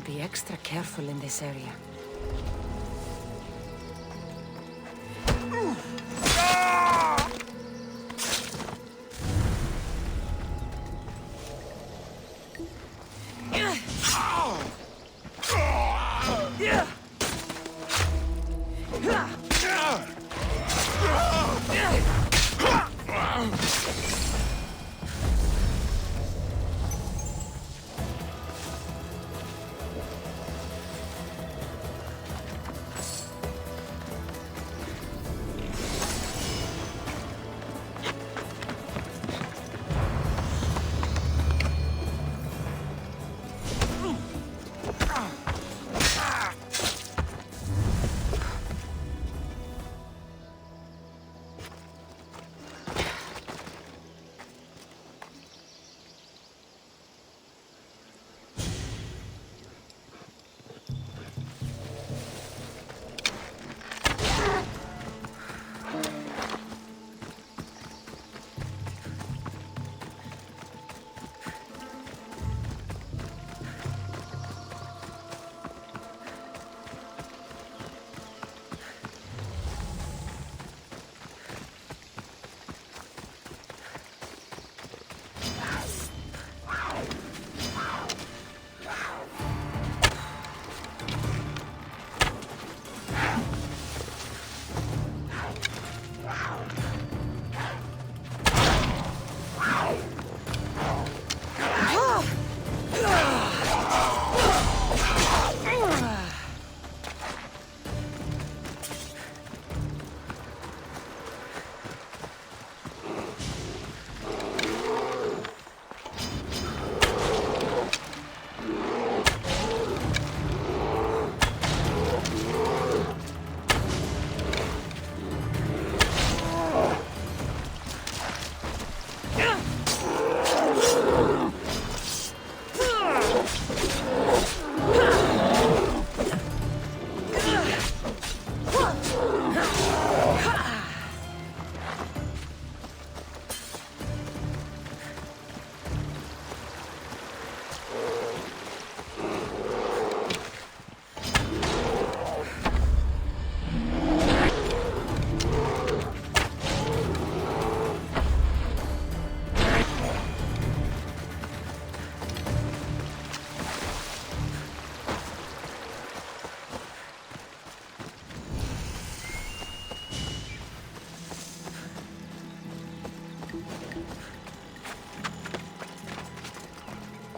be extra careful in this area.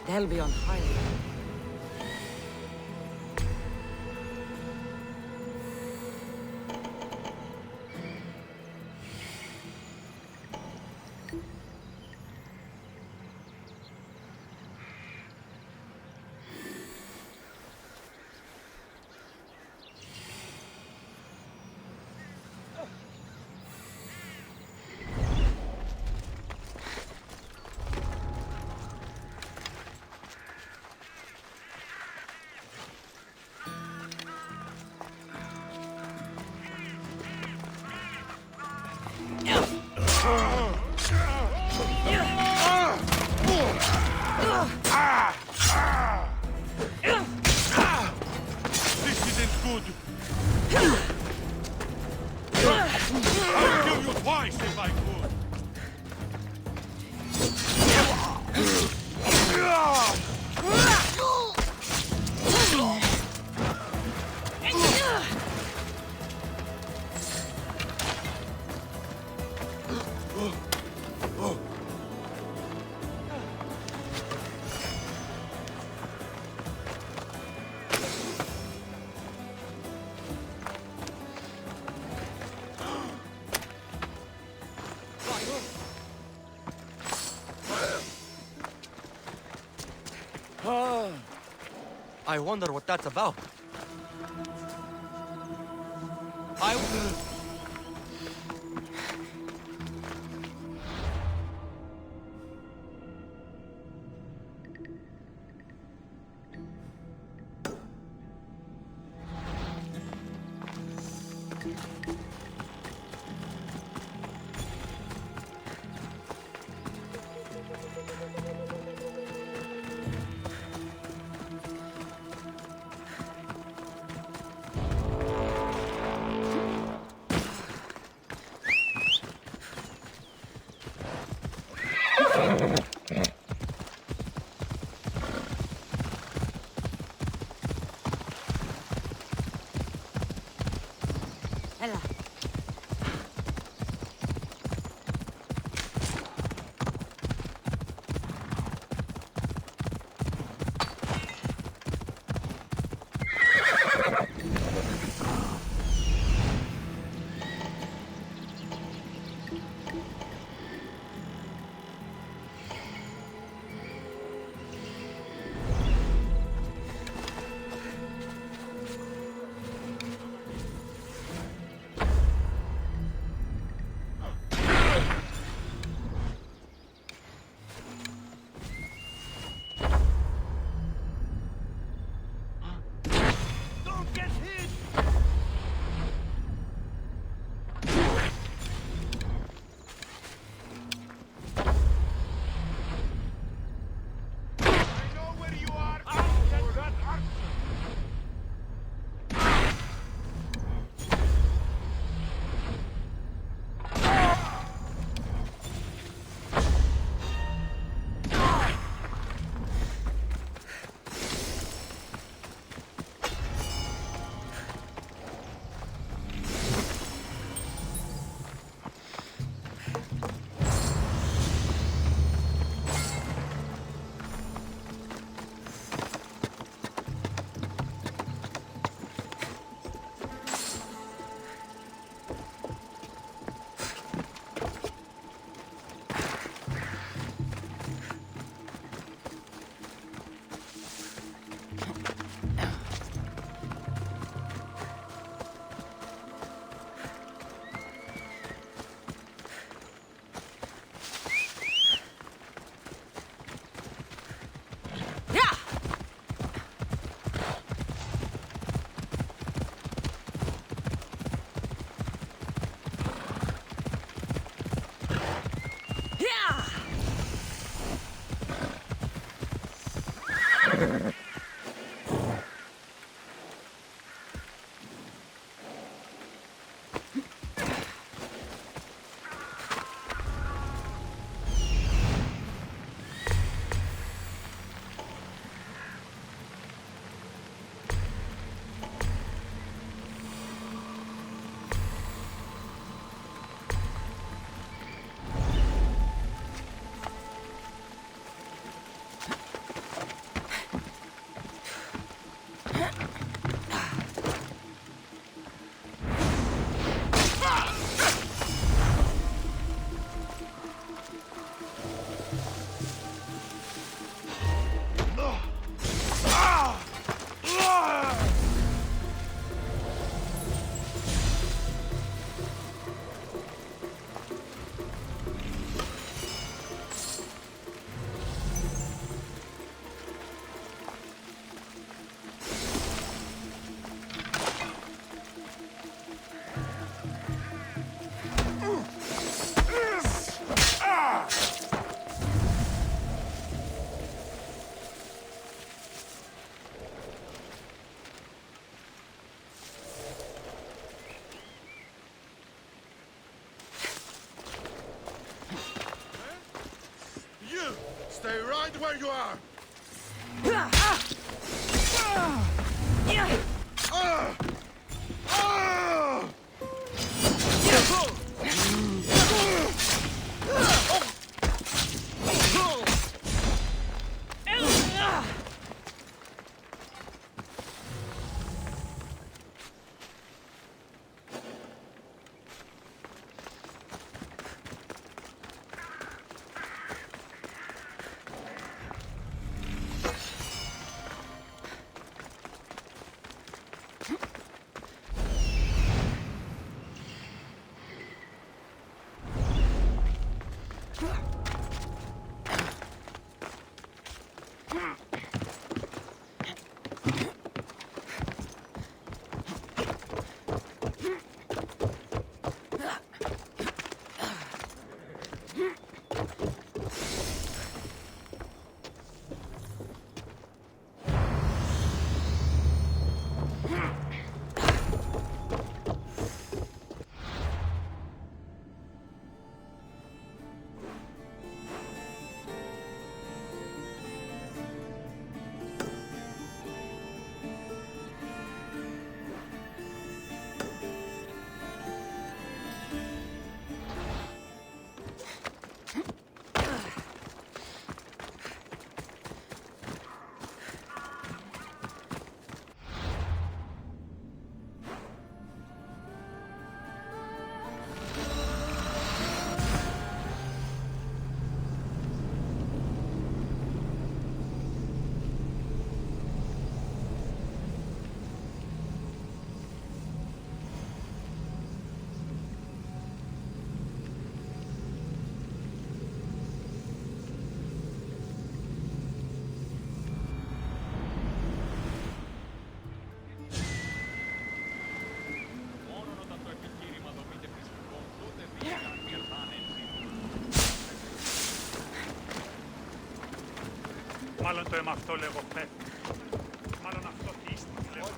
They'll be on fire. This isn't good. I'd kill you twice if I could. I wonder what that's about. Ella. Stay right where you are! Μάλλον το εμαυτό λέγω πέφτει. Μάλλον αυτό πίστη λέγω.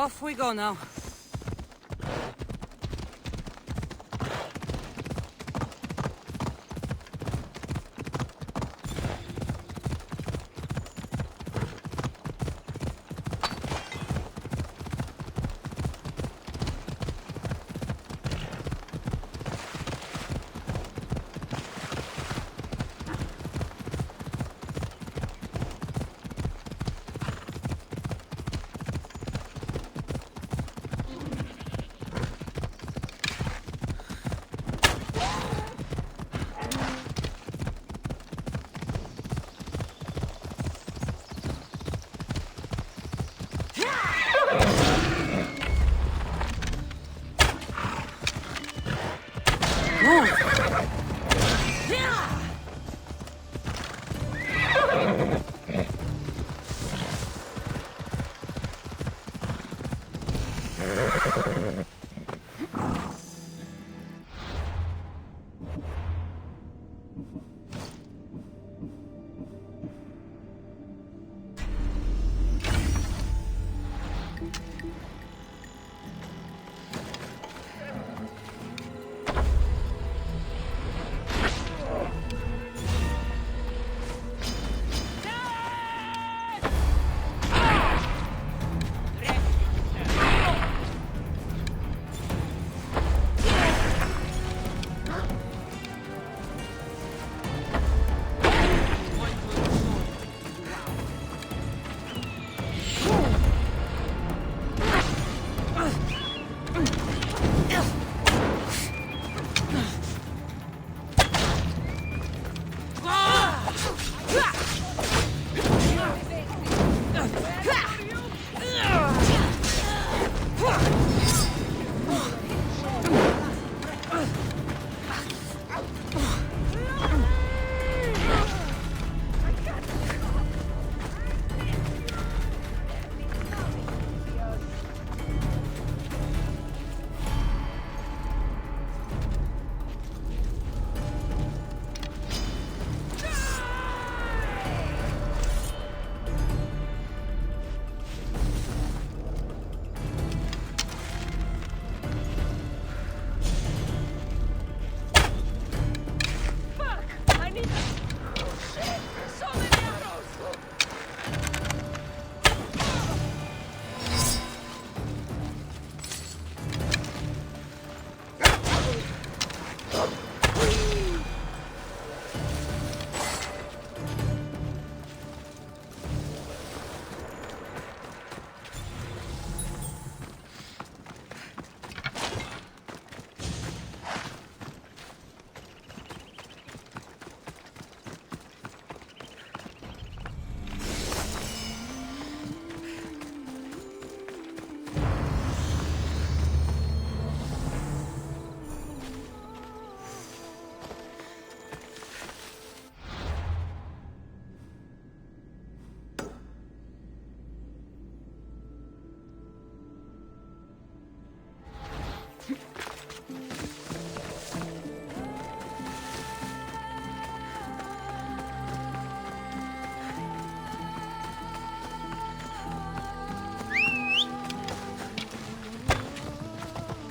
Off we go now.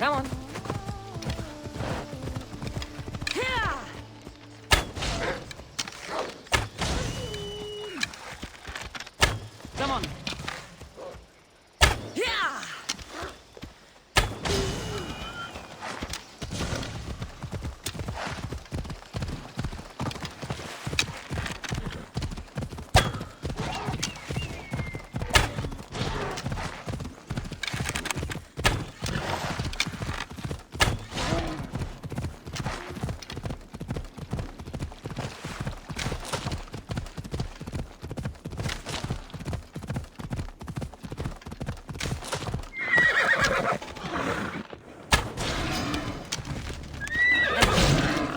Come on. Come on.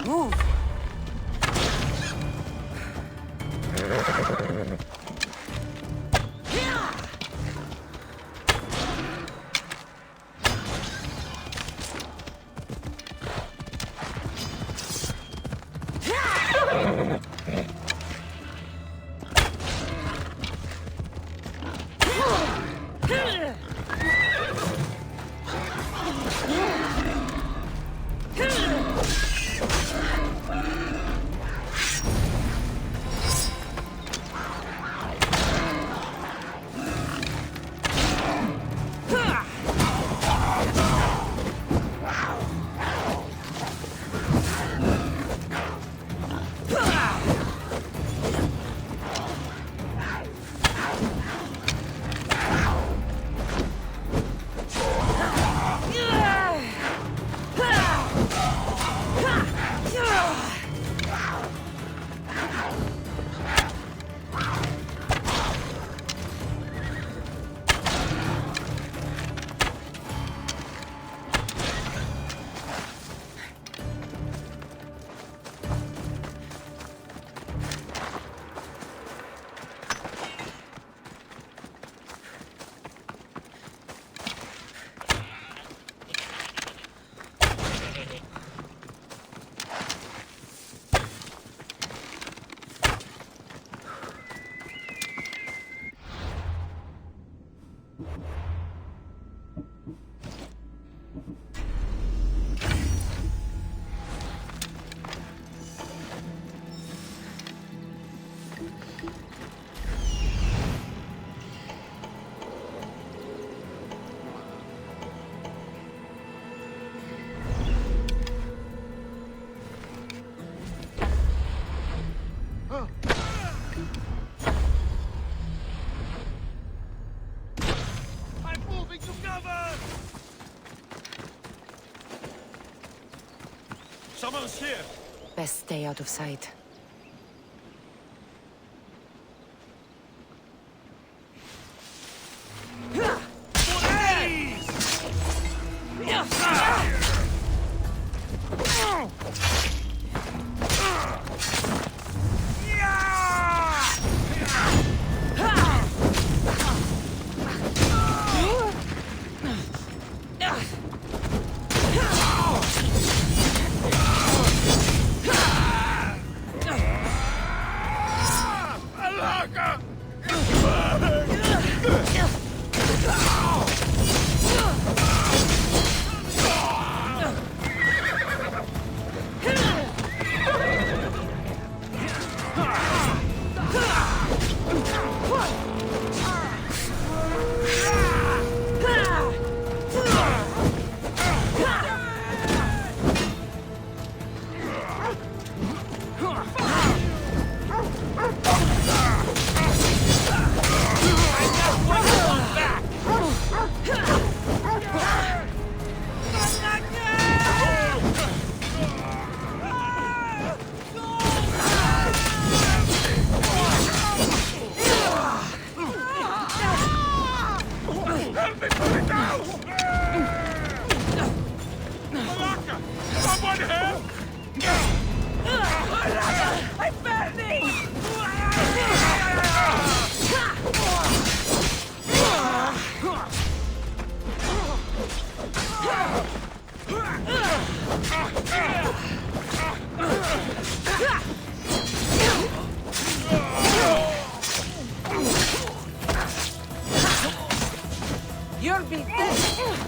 Move. I'm moving to cover! Someone's here! Best stay out of sight. You'll be dead.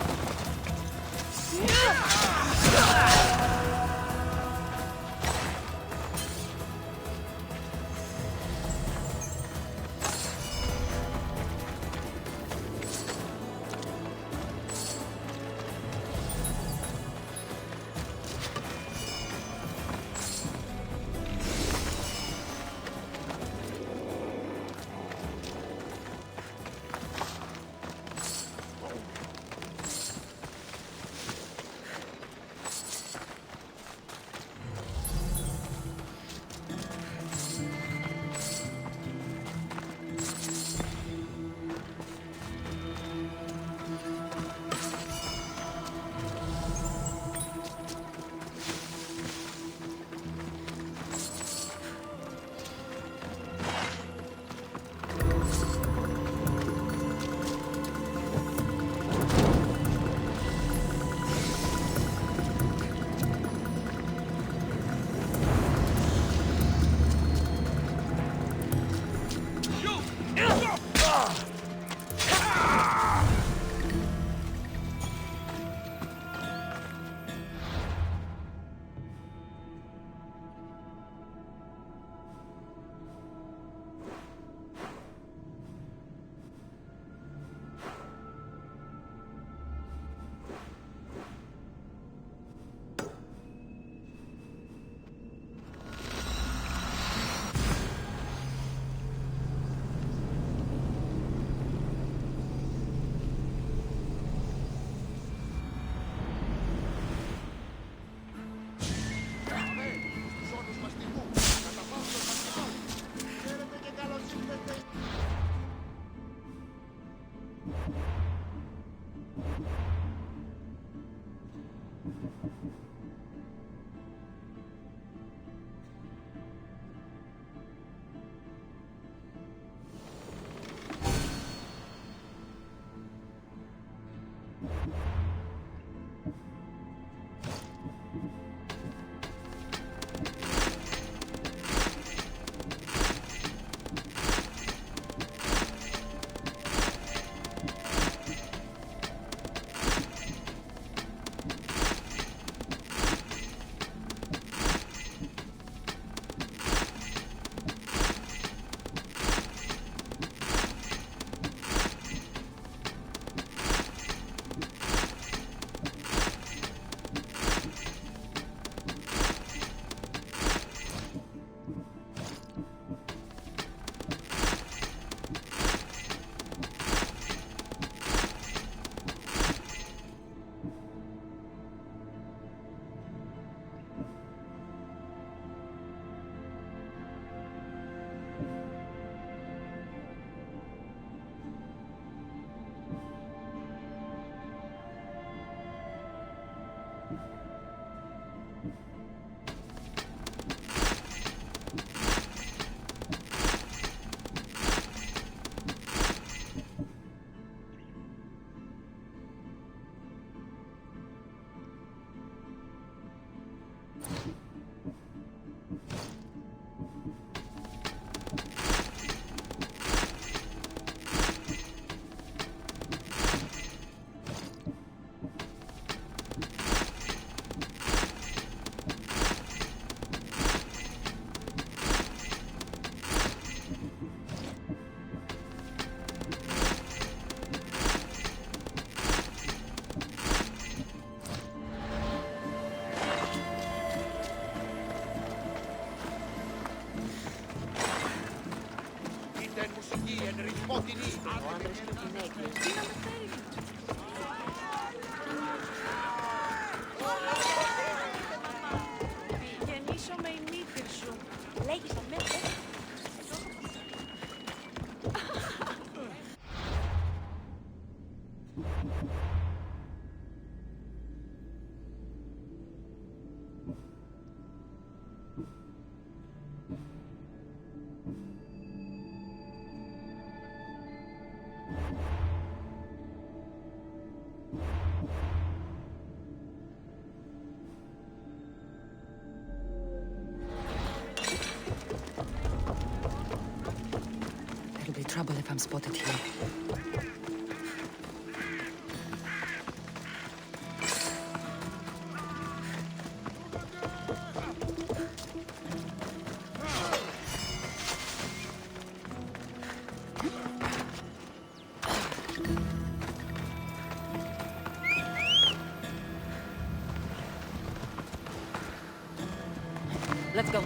Γεννήσω με η μύθη σου. Λέγεις αμέσως. There'll be trouble if I'm spotted here. Let's go.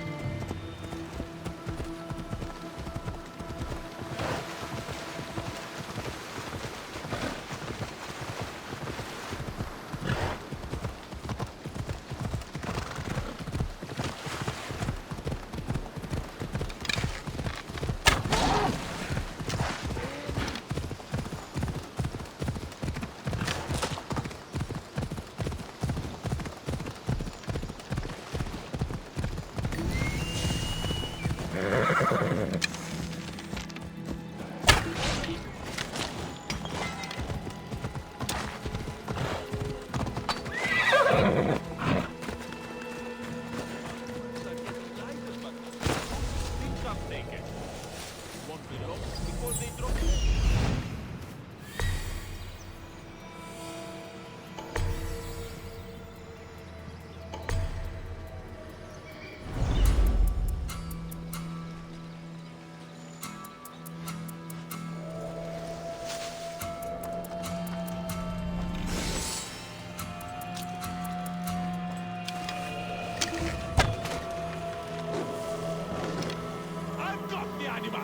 I've got the animal!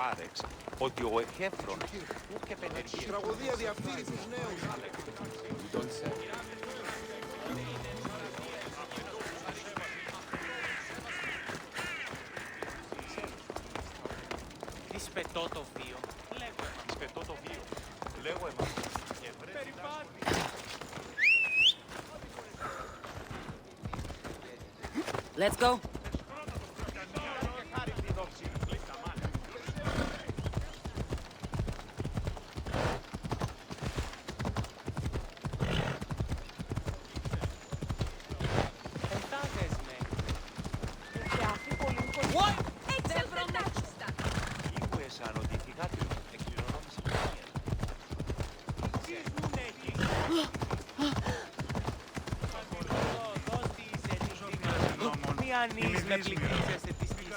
Φάρεξ ότι ο Εκέφρον ούτε πενεργεί. Τραγωδία διαφθείρει τους νέους. Τι σπετώ το βίο. Λέγω εμάς. Σπετώ το βίο. Λέγω εμάς. Let's go. Ήκουε σαν ότι η θυγάτη μου εκκληρονόμησε πλήρια. Μη ανείς με πληκτήσεσαι της θύσης.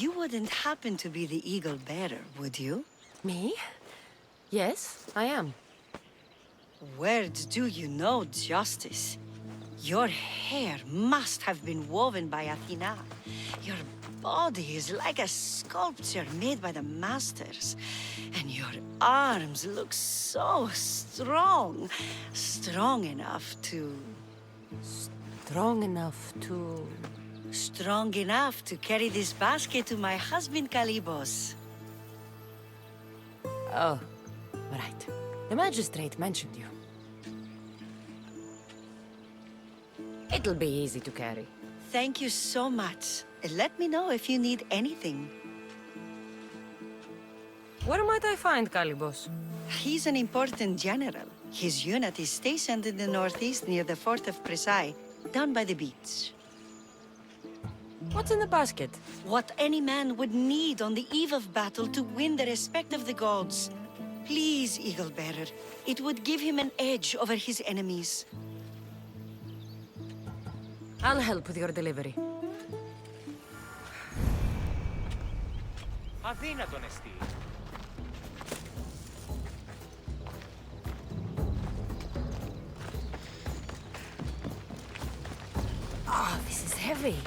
You wouldn't happen to be the eagle bearer, would you? Me? Yes, I am. Words do you know, Justice? Your hair must have been woven by Athena. Your body is like a sculpture made by the masters. And your arms look so strong. Strong enough to... Strong enough to... Strong enough to carry this basket to my husband, Kalybos. Oh, right. The magistrate mentioned you. It'll be easy to carry. Thank you so much. Let me know if you need anything. Where might I find Kalybos? He's an important general. His unit is stationed in the northeast near the fort of Presai, down by the beach. What's in the basket? What any man would need on the eve of battle to win the respect of the gods. Please, Eagle Bearer. It would give him an edge over his enemies. I'll help with your delivery. Αδύνατον εστί. Oh, this is heavy.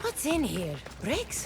What's in here? Bricks?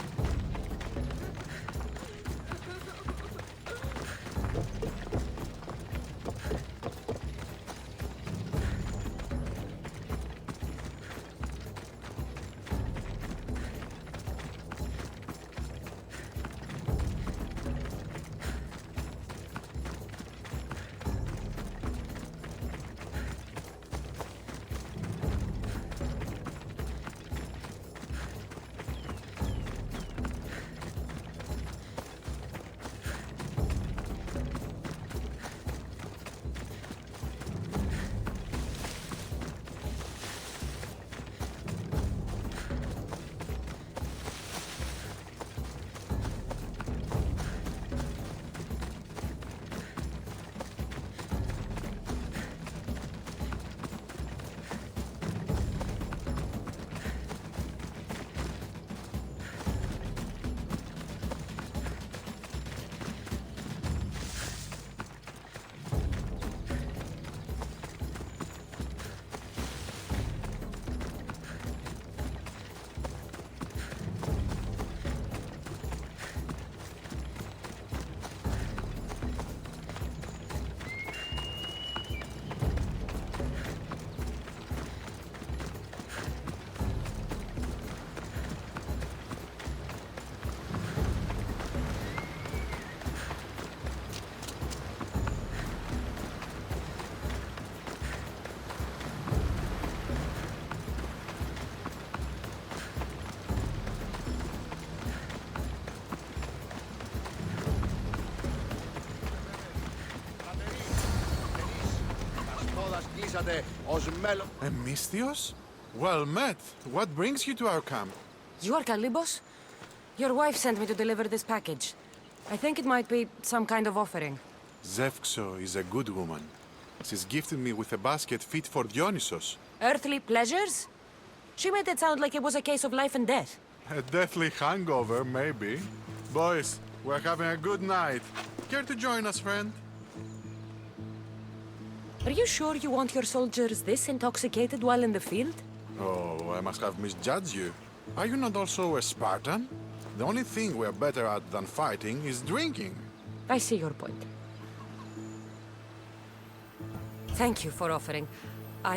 ορίσατε ως μέλο... Misthios? Well met. What brings you to our camp? You are Kalibos? Your wife sent me to deliver this package. I think it might be some kind of offering. Zevxo is a good woman. She's gifted me with a basket fit for Dionysos. Earthly pleasures? She made it sound like it was a case of life and death. A deathly hangover, maybe. Boys, we're having a good night. Care to join us, friend? Are you sure you want your soldiers this intoxicated while in the field? Oh, I must have misjudged you. Are you not also a Spartan? The only thing we're better at than fighting is drinking. I see your point. Thank you for offering.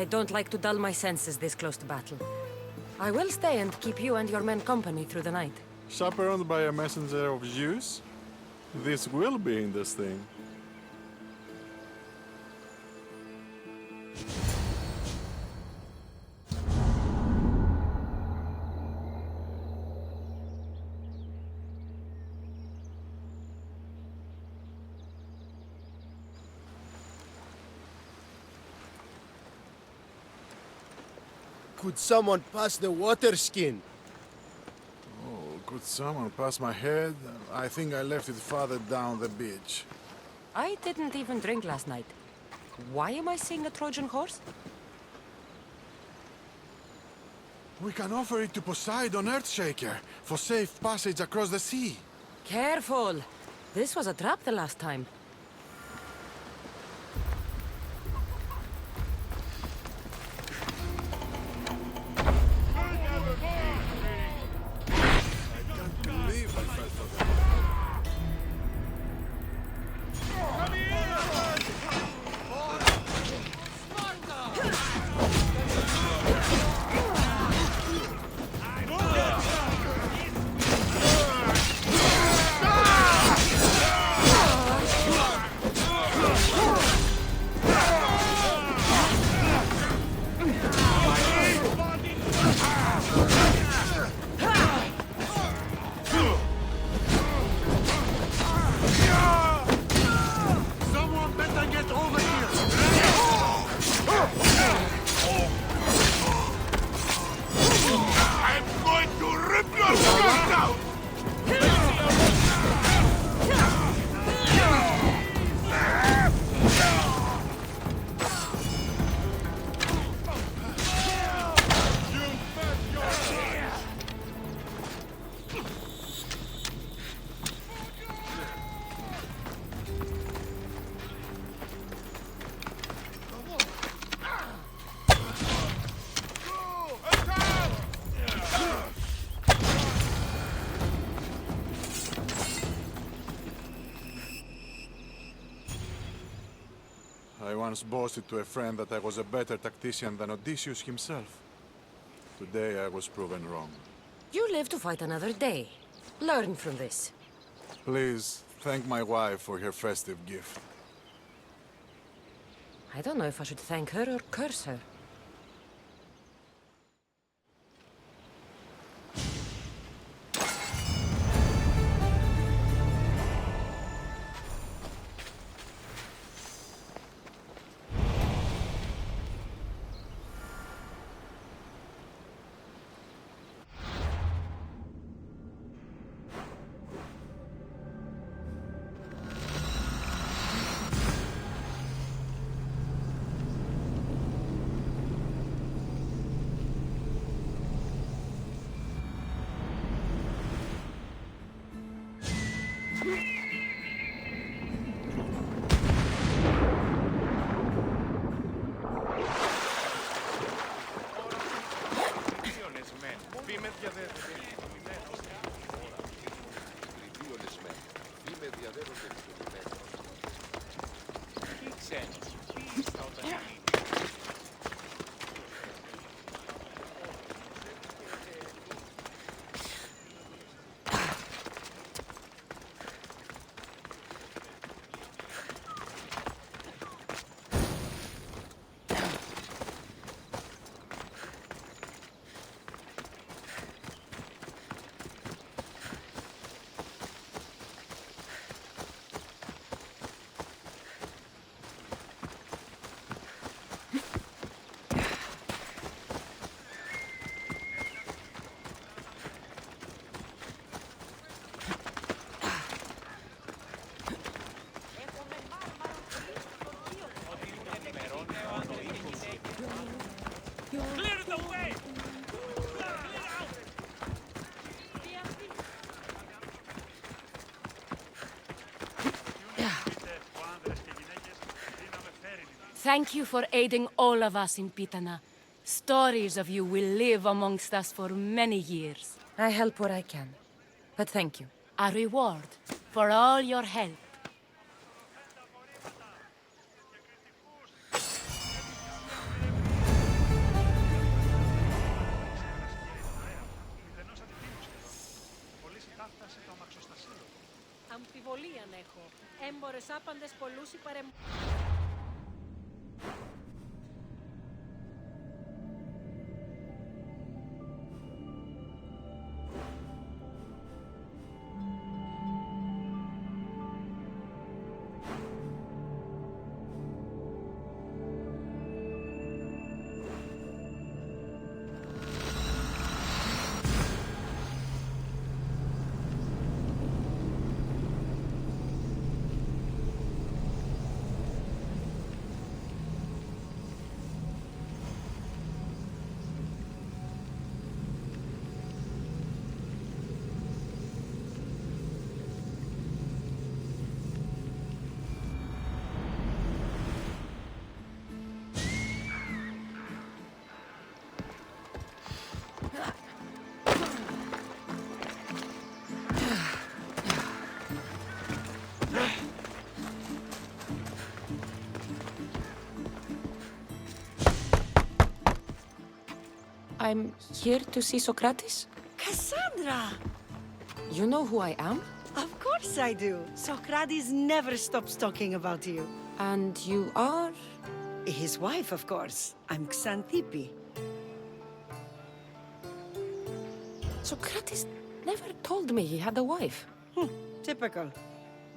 I don't like to dull my senses this close to battle. I will stay and keep you and your men company through the night. Chaperoned by a messenger of Zeus? This will be interesting. Could someone pass the water skin? Oh, could someone pass my head? I think I left it farther down the beach. I didn't even drink last night. Why am I seeing a Trojan horse? We can offer it to Poseidon Earthshaker for safe passage across the sea. Careful! This was a trap the last time. I once boasted to a friend that I was a better tactician than Odysseus himself. Today I was proven wrong. You live to fight another day. Learn from this. Please, thank my wife for her festive gift. I don't know if I should thank her or curse her. Thank you for aiding all of us in Pitana. Stories of you will live amongst us for many years. I help where I can. But thank you. A reward for all your help. Αμφιβολία έχω. Έμπορες άπαντες πολλούς υπαρεμ... I'm here to see Socrates. Cassandra! You know who I am? Of course I do. Socrates never stops talking about you. And you are? His wife, of course. I'm Xanthippe. Socrates never told me he had a wife. Typical.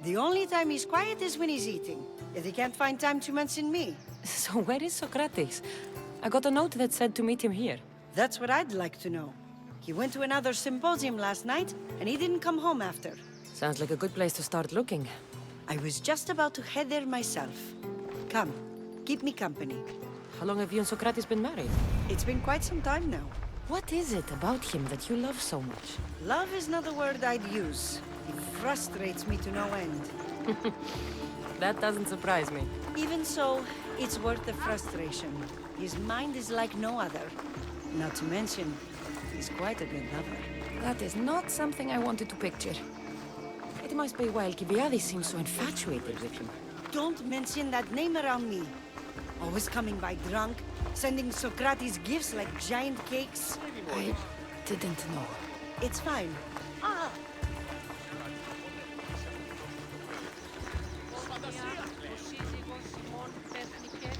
The only time he's quiet is when he's eating. Yet he can't find time to mention me. So where is Socrates? I got a note that said to meet him here. That's what I'd like to know. He went to another symposium last night, and he didn't come home after. Sounds like a good place to start looking. I was just about to head there myself. Come, keep me company. How long have you and Socrates been married? It's been quite some time now. What is it about him that you love so much? Love is not a word I'd use. He frustrates me to no end. That doesn't surprise me. Even so, it's worth the frustration. His mind is like no other. Not to mention, he's quite a good lover. That is not something I wanted to picture. It must be why Alcibiades seems so infatuated with him. Don't mention that name around me. Always coming by drunk, sending Socrates gifts like giant cakes. I didn't know. It's fine. Ah! Ο σύζυγος ημών πέθνηκε,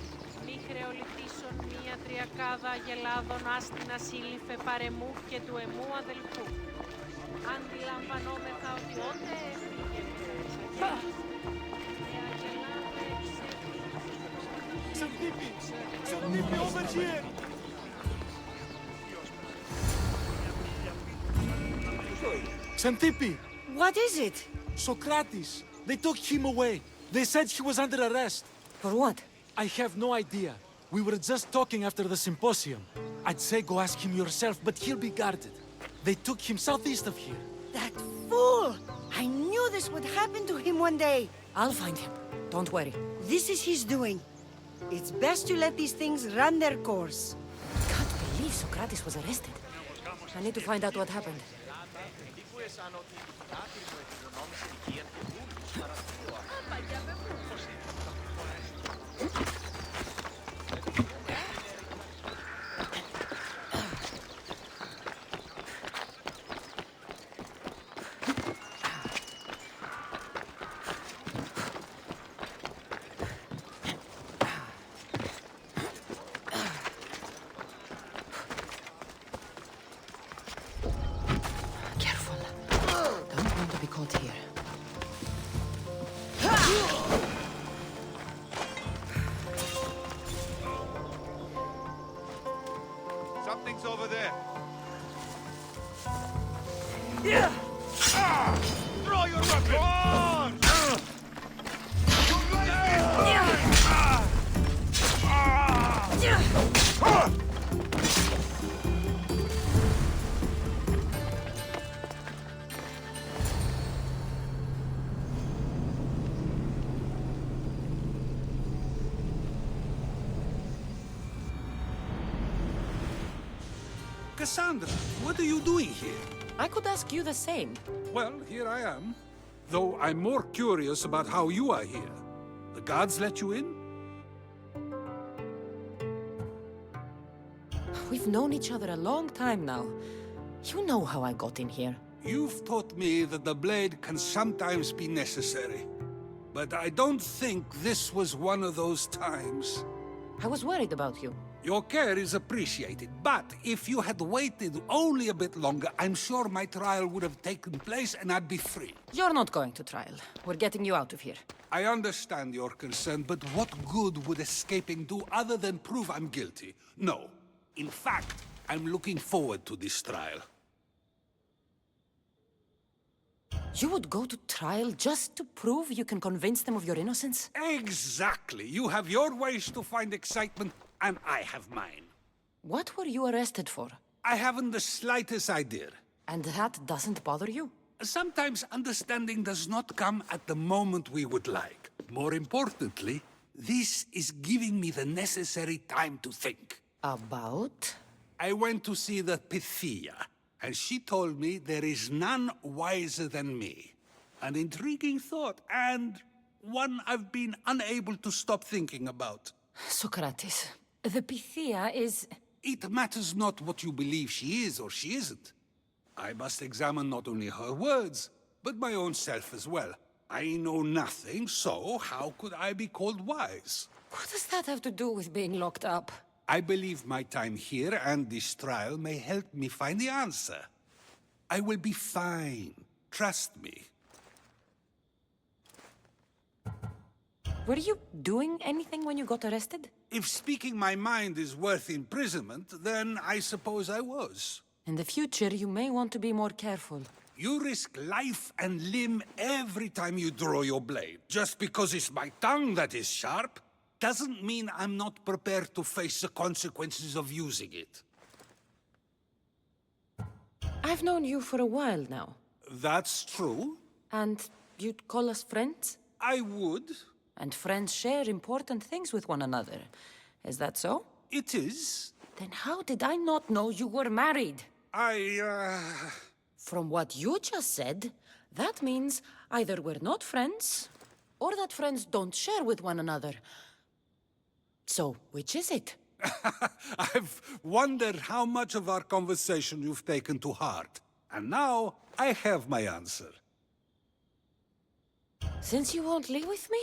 μη χρεοληπτήσων μία τριακάδα γελάδων άστινα σύλληφε παρεμού και του εμού αδελφού. Αντιλαμβανόμεθα ότι ότε έφυγε Xanthippe, over here! Xanthippe! What is it? Socrates! They took him away. They said he was under arrest. For what? I have no idea. We were just talking after the symposium. I'd say go ask him yourself, but he'll be guarded. They took him southeast of here. That fool! I knew this would happen to him one day. I'll find him. Don't worry. This is his doing. It's best to let these things run their course. Can't believe Socrates was arrested. I need to find out what happened. Careful. Don't want to be caught here. Something's over there. Throw your weapon! Cassandra, what are you doing here? I could ask you the same. Well, here I am. Though I'm more curious about how you are here. The guards let you in? We've known each other a long time now. You know how I got in here. You've taught me that the blade can sometimes be necessary. But I don't think this was one of those times. I was worried about you. Your care is appreciated, but if you had waited only a bit longer, I'm sure my trial would have taken place and I'd be free. You're not going to trial. We're getting you out of here. I understand your concern, but what good would escaping do other than prove I'm guilty? No. In fact, I'm looking forward to this trial. You would go to trial just to prove you can convince them of your innocence? Exactly. You have your ways to find excitement, and I have mine. What were you arrested for? I haven't the slightest idea. And that doesn't bother you? Sometimes understanding does not come at the moment we would like. More importantly, this is giving me the necessary time to think. About? I went to see the Pythia, and she told me there is none wiser than me. An intriguing thought, and one I've been unable to stop thinking about. Socrates, the Pythia is... It matters not what you believe she is or she isn't. I must examine not only her words, but my own self as well. I know nothing, so how could I be called wise? What does that have to do with being locked up? I believe my time here and this trial may help me find the answer. I will be fine. Trust me. Were you doing anything when you got arrested? If speaking my mind is worth imprisonment, then I suppose I was. In the future, you may want to be more careful. You risk life and limb every time you draw your blade. Just because it's my tongue that is sharp, doesn't mean I'm not prepared to face the consequences of using it. I've known you for a while now. That's true. And you'd call us friends? I would. And friends share important things with one another. Is that so? It is. Then how did I not know you were married? From what you just said, that means either we're not friends, or that friends don't share with one another. So, which is it? I've wondered how much of our conversation you've taken to heart. And now, I have my answer. Since you won't leave with me,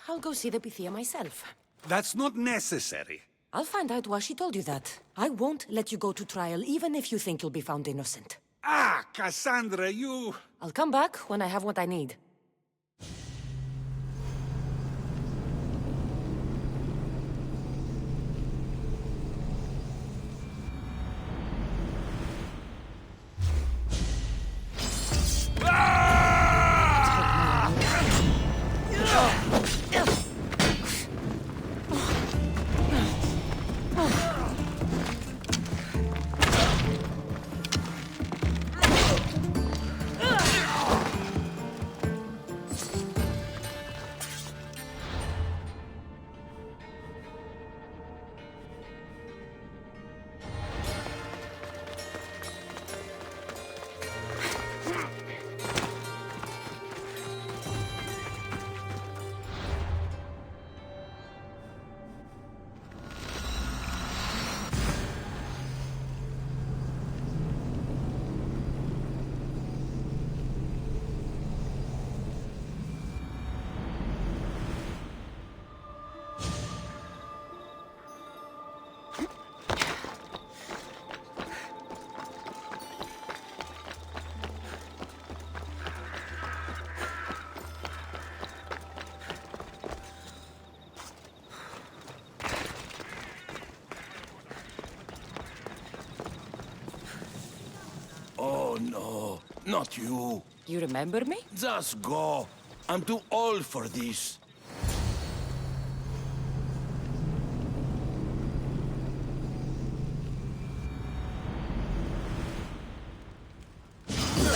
I'll go see the Pythia myself. That's not necessary. I'll find out why she told you that. I won't let you go to trial, even if you think you'll be found innocent. Ah, Cassandra, you... I'll come back when I have what I need. Oh no, not you. You remember me? Just go. I'm too old for this. Die!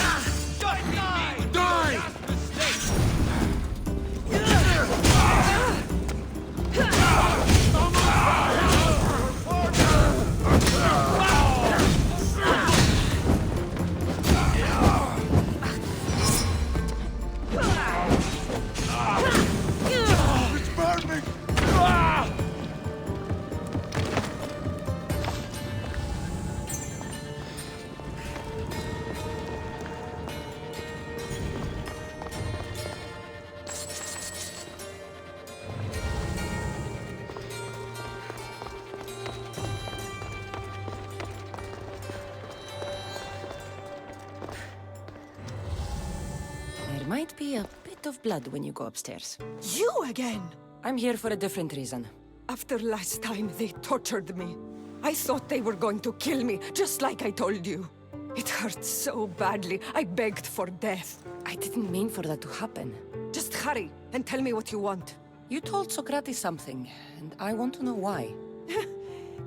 might be a bit of blood when you go upstairs. You again? I'm here for a different reason. After last time, they tortured me. I thought they were going to kill me, just like I told you. It hurt so badly, I begged for death. I didn't mean for that to happen. Just hurry, and tell me what you want. You told Socrates something, and I want to know why.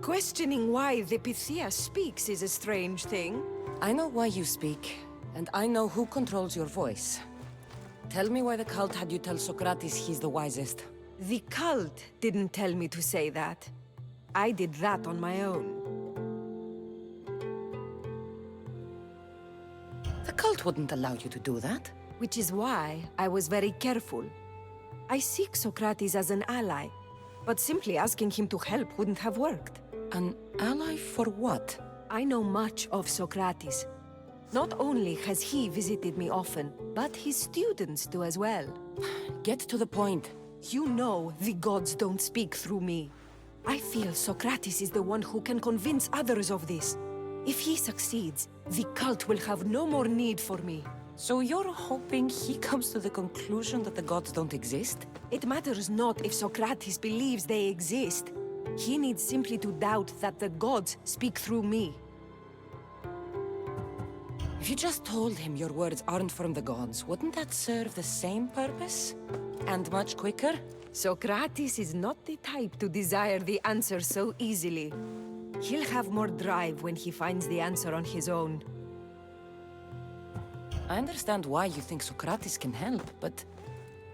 Questioning why the Pythia speaks is a strange thing. I know why you speak, and I know who controls your voice. Tell me why the cult had you tell Socrates he's the wisest. The cult didn't tell me to say that. I did that on my own. The cult wouldn't allow you to do that. Which is why I was very careful. I seek Socrates as an ally, but simply asking him to help wouldn't have worked. An ally for what? I know much of Socrates. Not only has he visited me often, but his students do as well. Get to the point. You know the gods don't speak through me. I feel Socrates is the one who can convince others of this. If he succeeds, the cult will have no more need for me. So you're hoping he comes to the conclusion that the gods don't exist? It matters not if Socrates believes they exist. He needs simply to doubt that the gods speak through me. If you just told him your words aren't from the gods, wouldn't that serve the same purpose? And much quicker? Socrates is not the type to desire the answer so easily. He'll have more drive when he finds the answer on his own. I understand why you think Socrates can help, but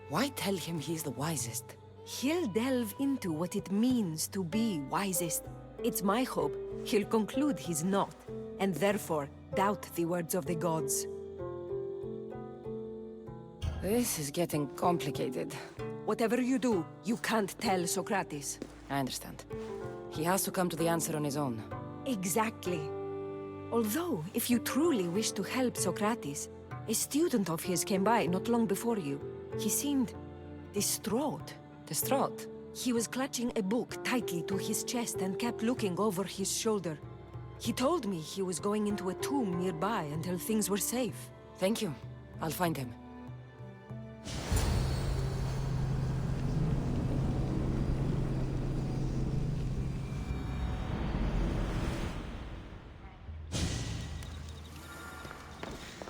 why tell him he's the wisest? He'll delve into what it means to be wisest. It's my hope he'll conclude he's not, and therefore doubt the words of the gods. This is getting complicated. Whatever you do, you can't tell Socrates. I understand. He has to come to the answer on his own. Exactly. Although, if you truly wish to help Socrates, a student of his came by not long before you. He seemed distraught. Distraught? He was clutching a book tightly to his chest and kept looking over his shoulder. He told me he was going into a tomb nearby until things were safe. Thank you. I'll find him.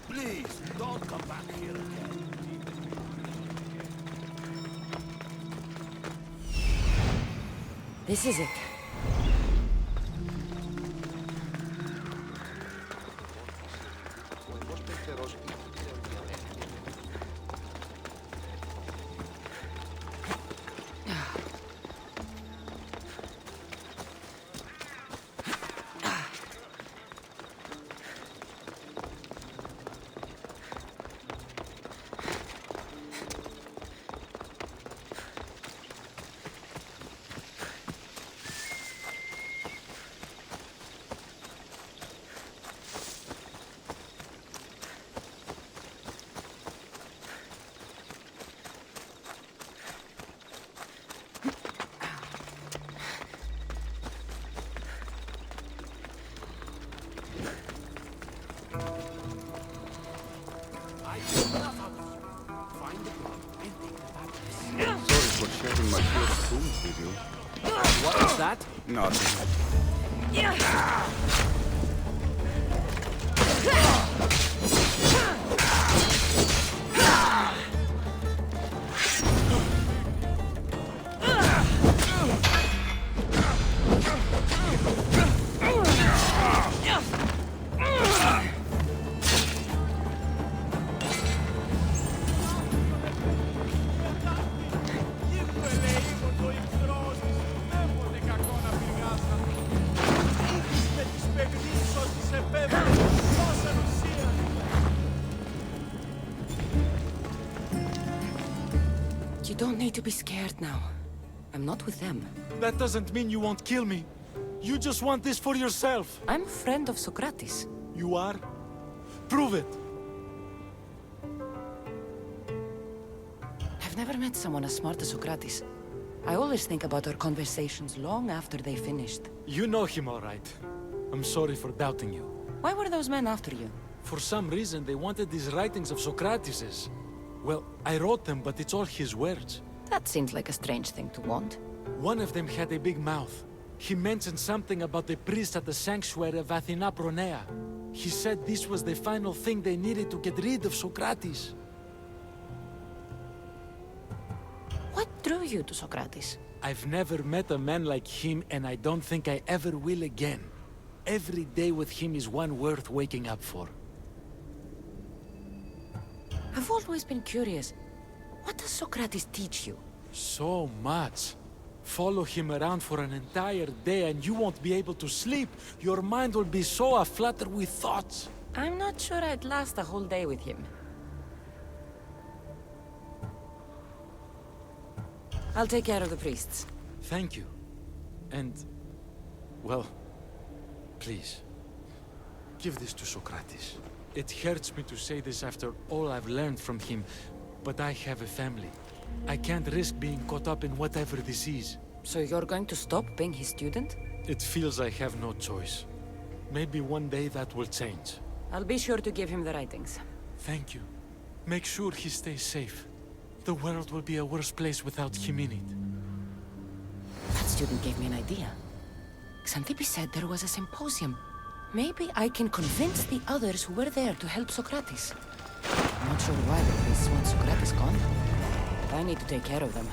Please, don't come back here again. This is it. Sorry for sharing my first room with you. What was that? Nothing. You don't need to be scared now. I'm not with them. That doesn't mean you won't kill me. You just want this for yourself. I'm a friend of Socrates. You are? Prove it. I've never met someone as smart as Socrates. I always think about our conversations long after they finished. You know him all right. I'm sorry for doubting you. Why were those men after you? For some reason, they wanted these writings of Socrates's. Well, I wrote them, but it's all his words. That seems like a strange thing to want. One of them had a big mouth. He mentioned something about the priest at the sanctuary of Athena Pronea. He said this was the final thing they needed to get rid of Socrates. What drew you to Socrates? I've never met a man like him, and I don't think I ever will again. Every day with him is one worth waking up for. I've always been curious. What does Socrates teach you? So much. Follow him around for an entire day and you won't be able to sleep. Your mind will be so aflutter with thoughts. I'm not sure I'd last a whole day with him. I'll take care of the priests. Thank you. And, well, please, give this to Socrates. It hurts me to say this after all I've learned from him, but I have a family. I can't risk being caught up in whatever this is. So you're going to stop being his student? It feels I have no choice. Maybe one day that will change. I'll be sure to give him the writings. Thank you. Make sure he stays safe. The world will be a worse place without him in it. That student gave me an idea. Xanthippe said there was a symposium. Maybe I can convince the others who were there to help Socrates. I'm not sure why the priests want Socrates gone. I need to take care of them.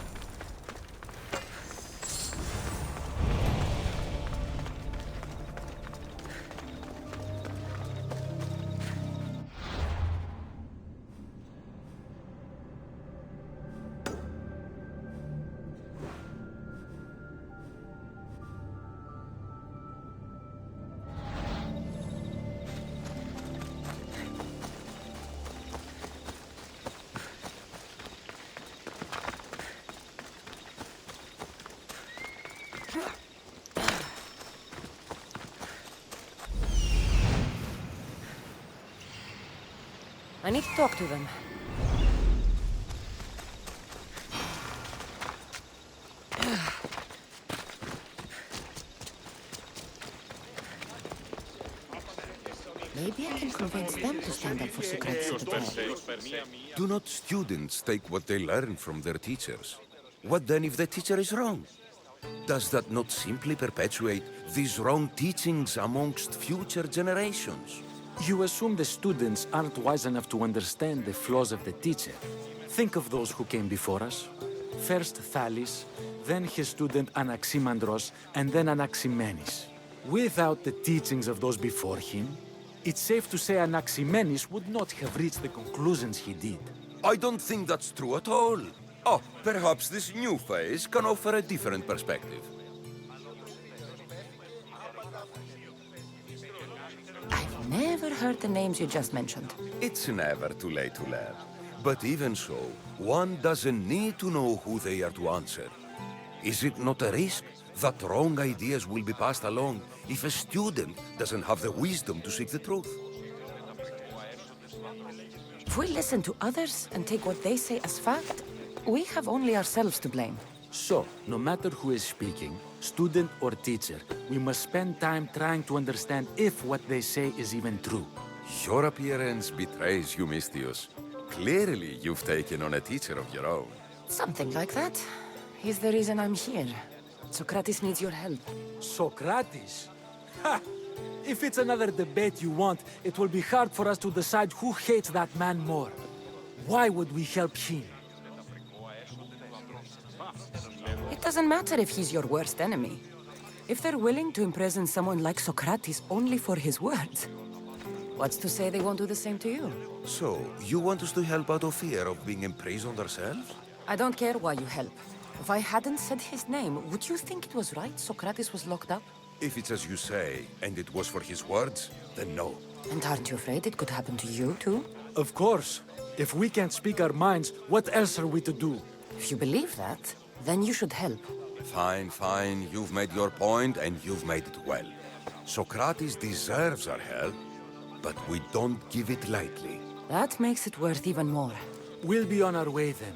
I need to talk to them. Maybe I can convince them to stand up for Socrates at the trial. Do not students take what they learn from their teachers? What then if the teacher is wrong? Does that not simply perpetuate these wrong teachings amongst future generations? You assume the students aren't wise enough to understand the flaws of the teacher. Think of those who came before us. First Thales, then his student Anaximandros, and then Anaximenes. Without the teachings of those before him, it's safe to say Anaximenes would not have reached the conclusions he did. I don't think that's true at all. Oh, perhaps this new phase can offer a different perspective. I've never heard the names you just mentioned. It's never too late to learn. But even so, one doesn't need to know who they are to answer. Is it not a risk that wrong ideas will be passed along if a student doesn't have the wisdom to seek the truth? If we listen to others and take what they say as fact, we have only ourselves to blame. So, no matter who is speaking, student or teacher, we must spend time trying to understand if what they say is even true. Your appearance betrays you, Mystios. Clearly, you've taken on a teacher of your own. Something like that. He's the reason I'm here. Socrates needs your help. Socrates? Ha! If it's another debate you want, it will be hard for us to decide who hates that man more. Why would we help him? It doesn't matter if he's your worst enemy. If they're willing to imprison someone like Socrates only for his words, what's to say they won't do the same to you? So, you want us to help out of fear of being imprisoned ourselves? I don't care why you help. If I hadn't said his name, would you think it was right Socrates was locked up? If it's as you say, and it was for his words, then no. And aren't you afraid it could happen to you, too? Of course. If we can't speak our minds, what else are we to do? If you believe that, then you should help. Fine, fine. You've made your point, and you've made it well. Socrates deserves our help, but we don't give it lightly. That makes it worth even more. We'll be on our way then.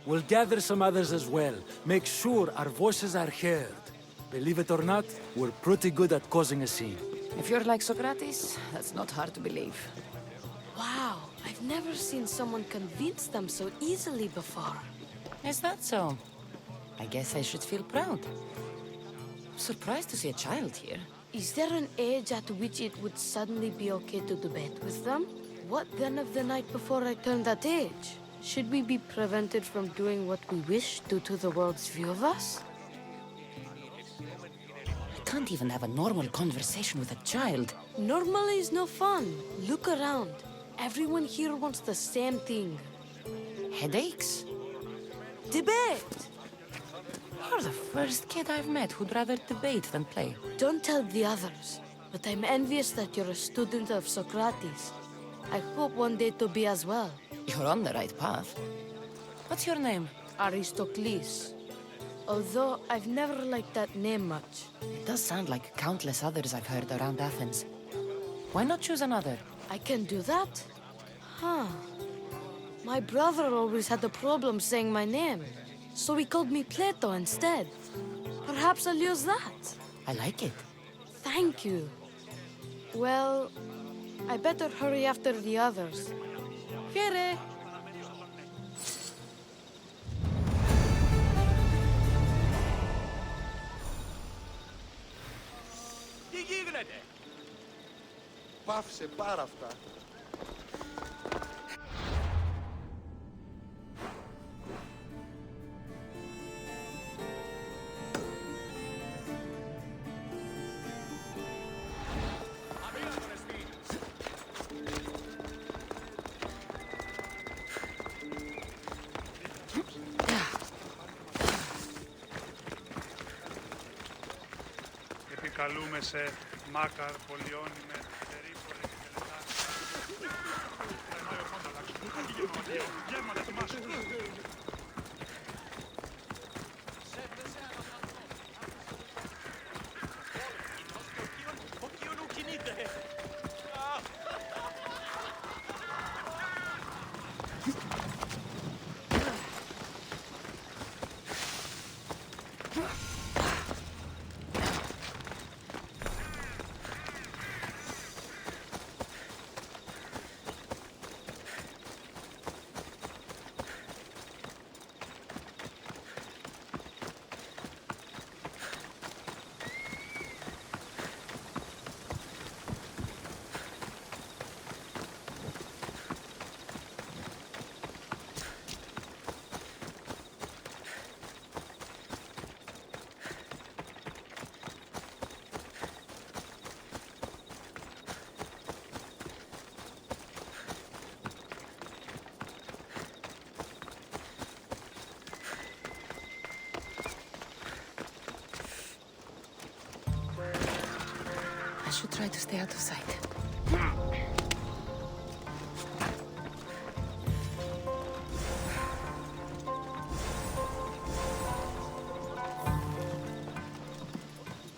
We'll gather some others as well. Make sure our voices are heard. Believe it or not, we're pretty good at causing a scene. If you're like Socrates, that's not hard to believe. Wow, I've never seen someone convince them so easily before. Is that so? I guess I should feel proud. I'm surprised to see a child here. Is there an age at which it would suddenly be okay to debate with them? What then of the night before I turned that age? Should we be prevented from doing what we wish due to the world's view of us? I can't even have a normal conversation with a child. Normal is no fun. Look around. Everyone here wants the same thing. Headaches? Debate! You're the first kid I've met who'd rather debate than play. Don't tell the others, but I'm envious that you're a student of Socrates. I hope one day to be as well. You're on the right path. What's your name? Aristocles. Although I've never liked that name much. It does sound like countless others I've heard around Athens. Why not choose another? I can do that? Huh. My brother always had a problem saying my name, so he called me Plato instead. Perhaps I'll use that. I like it. Thank you. Well, I better hurry after the others. Here. Τι γίνεται? Πάυσε πάρα αυτά. Επικαλούμε σε μάκαρ πολιώνει με περίπολες και λεπτά. I should try to stay out of sight.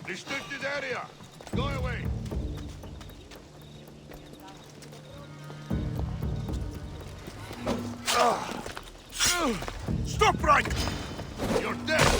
Restricted area! Go away! Stop right! You're dead!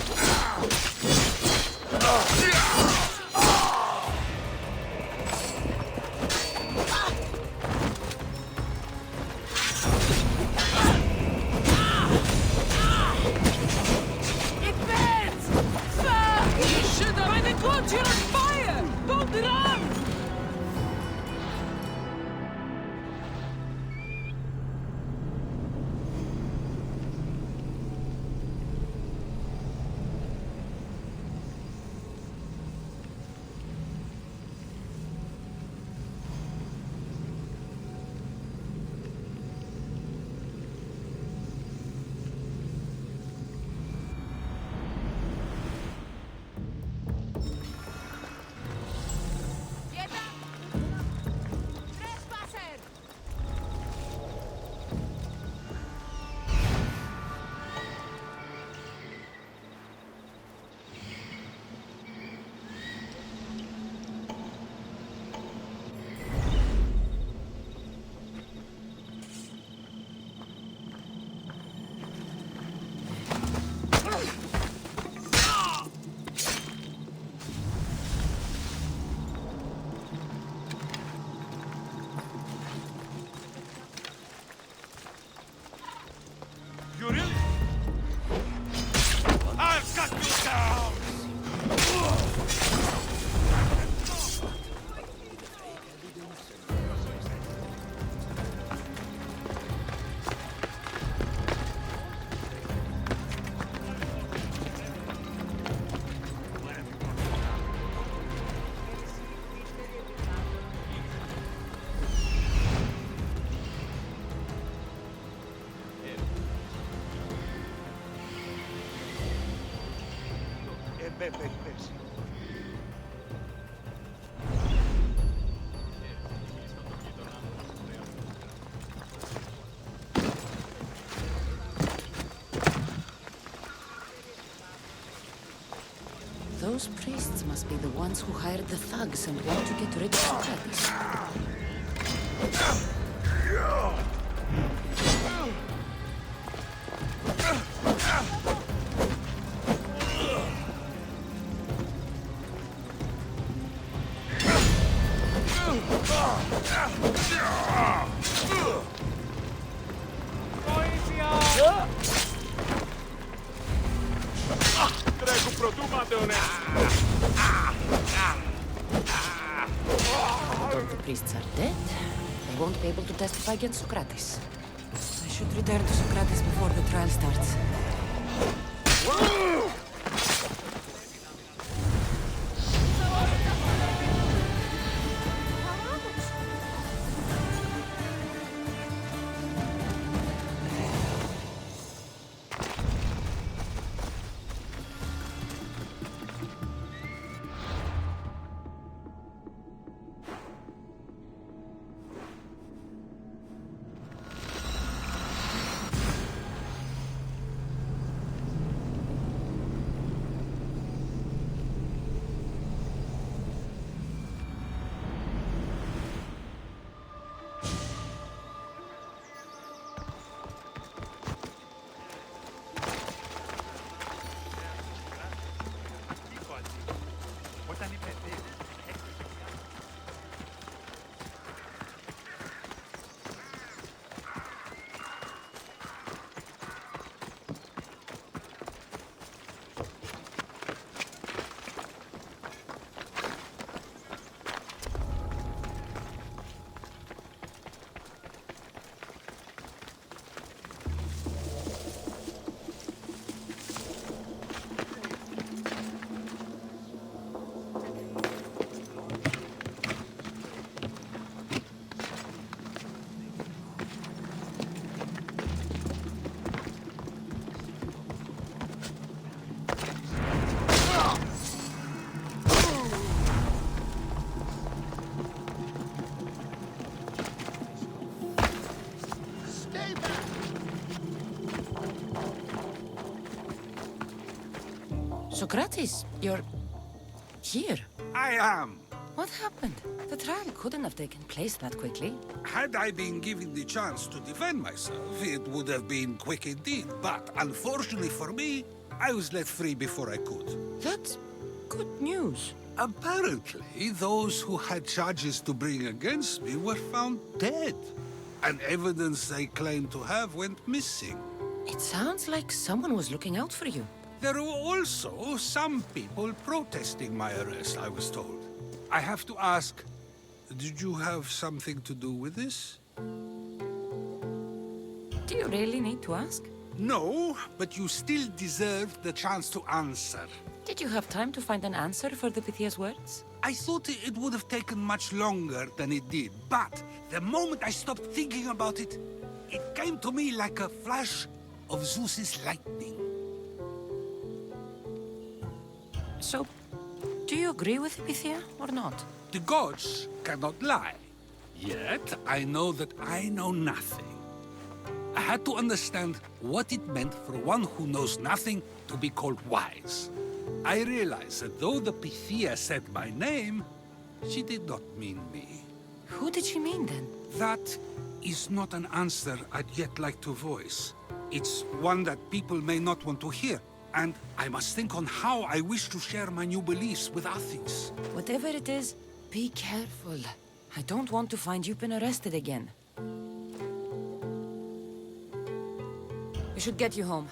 πέρσι. Those priests must be the ones who hired the thugs and want to get rid of Socrates. Τρέχουν προτού ματαιώνες. Although the priests are dead, they won't be able to testify against Socrates. I should return to Socrates before the trial starts. Socrates, you're here. I am. What happened? The trial couldn't have taken place that quickly. Had I been given the chance to defend myself, it would have been quick indeed. But unfortunately for me, I was let free before I could. That's good news. Apparently, those who had charges to bring against me were found dead. And evidence they claimed to have went missing. It sounds like someone was looking out for you. There were also some people protesting my arrest, I was told. I have to ask, did you have something to do with this? Do you really need to ask? No, but you still deserve the chance to answer. Did you have time to find an answer for the Pythia's words? I thought it would have taken much longer than it did, but the moment I stopped thinking about it, it came to me like a flash of Zeus's lightning. So, do you agree with Pythia or not? The gods cannot lie. Yet, I know that I know nothing. I had to understand what it meant for one who knows nothing to be called wise. I realized that though the Pythia said my name, she did not mean me. Who did she mean then? That is not an answer I'd yet like to voice. It's one that people may not want to hear. And I must think on how I wish to share my new beliefs with Athens. Whatever it is, be careful. I don't want to find you been arrested again. We should get you home.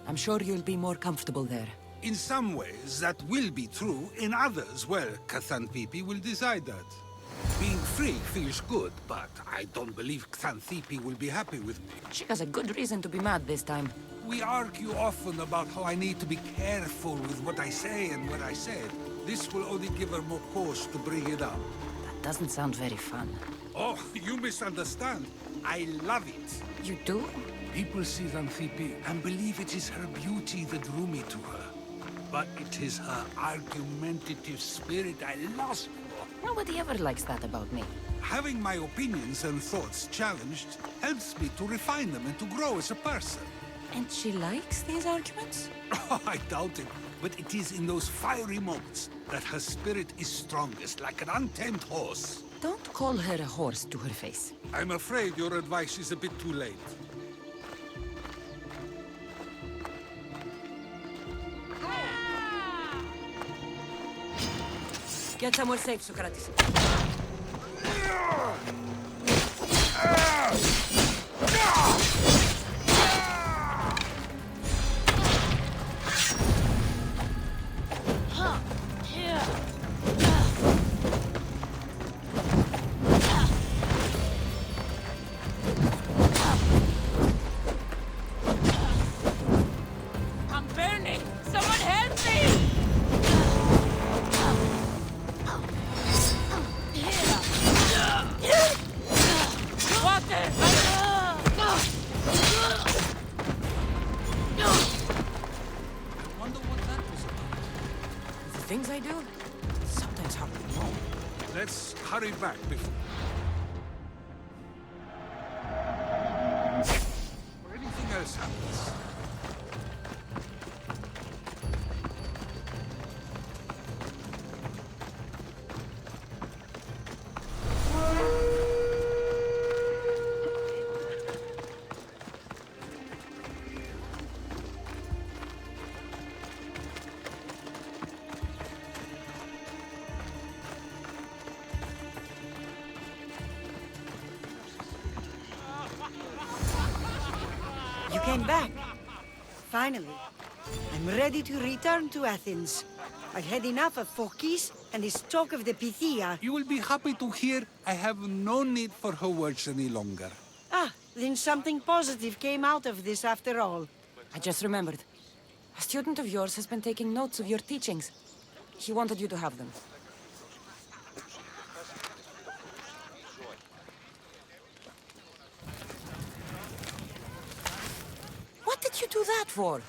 I'm sure you'll be more comfortable there. In some ways, that will be true. In others, well, Xanthippe will decide that. Being free feels good, but I don't believe Xanthippe will be happy with me. She has a good reason to be mad this time. We argue often about how I need to be careful with what I say and what I said. This will only give her more cause to bring it up. That doesn't sound very fun. Oh, you misunderstand. I love it. You do? People see Xanthippe and believe it is her beauty that drew me to her. But it is her argumentative spirit I lust for. Nobody ever likes that about me. Having my opinions and thoughts challenged helps me to refine them and to grow as a person. And she likes these arguments? Oh, I doubt it. But it is in those fiery moments that her spirit is strongest, like an untamed horse. Don't call her a horse to her face. I'm afraid your advice is a bit too late. Get somewhere safe, Socrates. I'm burning! Someone help me! Water! I wonder what that was about. The things I do, sometimes hard to know. Let's hurry back before... or anything else happens. You came back. Finally. I'm ready to return to Athens. I've had enough of Phokis and this talk of the Pythia. You will be happy to hear I have no need for her words any longer. Ah, then something positive came out of this after all. I just remembered. A student of yours has been taking notes of your teachings. He wanted you to have them. What did you do that for?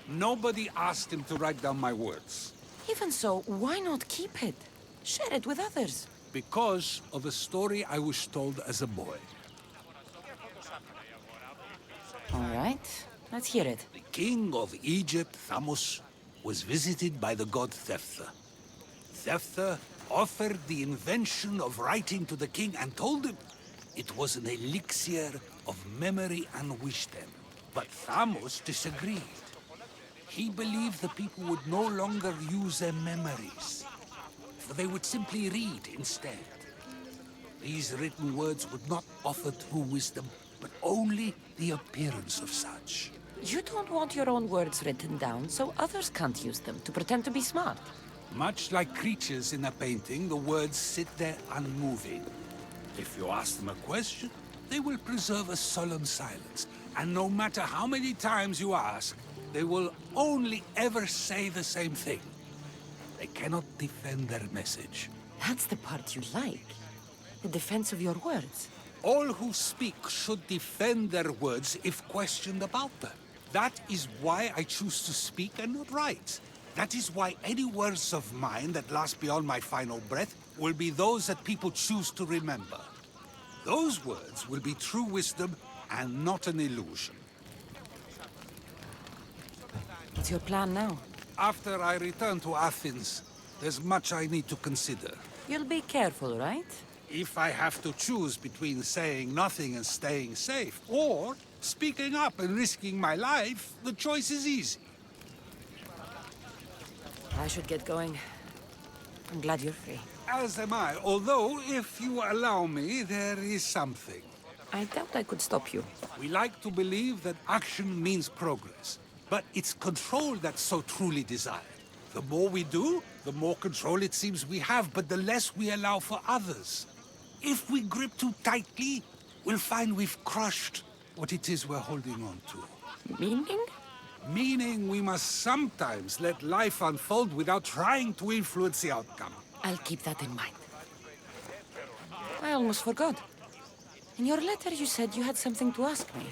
Nobody asked him to write down my words. Even so, why not keep it? Share it with others. Because of a story I was told as a boy. All right, let's hear it. The king of Egypt, Thamos, was visited by the god Thephtha. Thephtha offered the invention of writing to the king and told him it was an elixir of memory and wisdom. But Thamos disagreed. He believed the people would no longer use their memories, for they would simply read instead. These written words would not offer true wisdom, but only the appearance of such. You don't want your own words written down, so others can't use them to pretend to be smart. Much like creatures in a painting, the words sit there unmoving. If you ask them a question, they will preserve a solemn silence. And no matter how many times you ask, they will only ever say the same thing. They cannot defend their message. That's the part you like. The defense of your words. All who speak should defend their words if questioned about them. That is why I choose to speak and not write. That is why any words of mine that last beyond my final breath will be those that people choose to remember. Those words will be true wisdom and not an illusion. What's your plan now? After I return to Athens, there's much I need to consider. You'll be careful, right? If I have to choose between saying nothing and staying safe, or speaking up and risking my life, the choice is easy. I should get going. I'm glad you're free. As am I, although, if you allow me, there is something. I doubt I could stop you. We like to believe that action means progress, but it's control that's so truly desired. The more we do, the more control it seems we have, but the less we allow for others. If we grip too tightly, we'll find we've crushed what it is we're holding on to. Meaning? Meaning we must sometimes let life unfold without trying to influence the outcome. I'll keep that in mind. I almost forgot. In your letter you said you had something to ask me.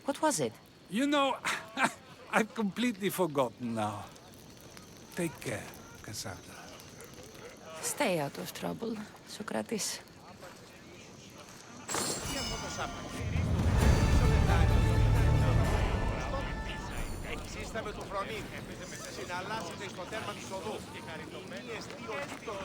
What was it? You know, I've completely forgotten now. Take care, Cassandra. Stay out of trouble, Socrates. Σύσταμε του φρονίμ. Συναλλάσσεται στο τέρμα της οδού. Είναι εστίο τίτλος.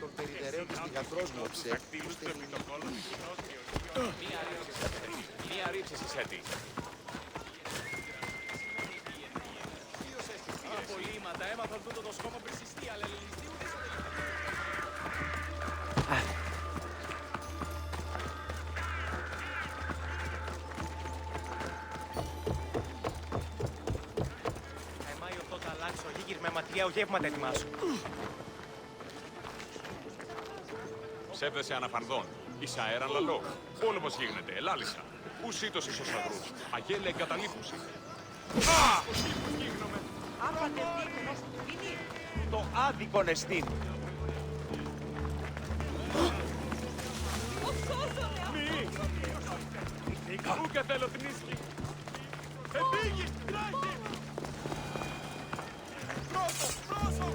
Τον περιδεραίο της θυγατρός μου, Μία ρίψη στη σέτη. Απολύματα έμαθαν τούτο το σκόμο πριν συστή, αλλά λυστή ούτε σε Εμάει αυτό θα αλλάξω, γίγυρ με ματριά, γεύματα ετοιμάσου. Σέβδεσαι αναφανδόν. Εις αέραν λαλό. Πόλεμος γίγνεται. Ελάλησα. Πού σύτος εις αγρούς. Αγέλα εγκαταλείπουση. Α! Πώς γίγνομαι. το άδικο εστίν. Μη! Ούκα θέλω την ίσκη. Επίγει! Τράχει! Πρόσω!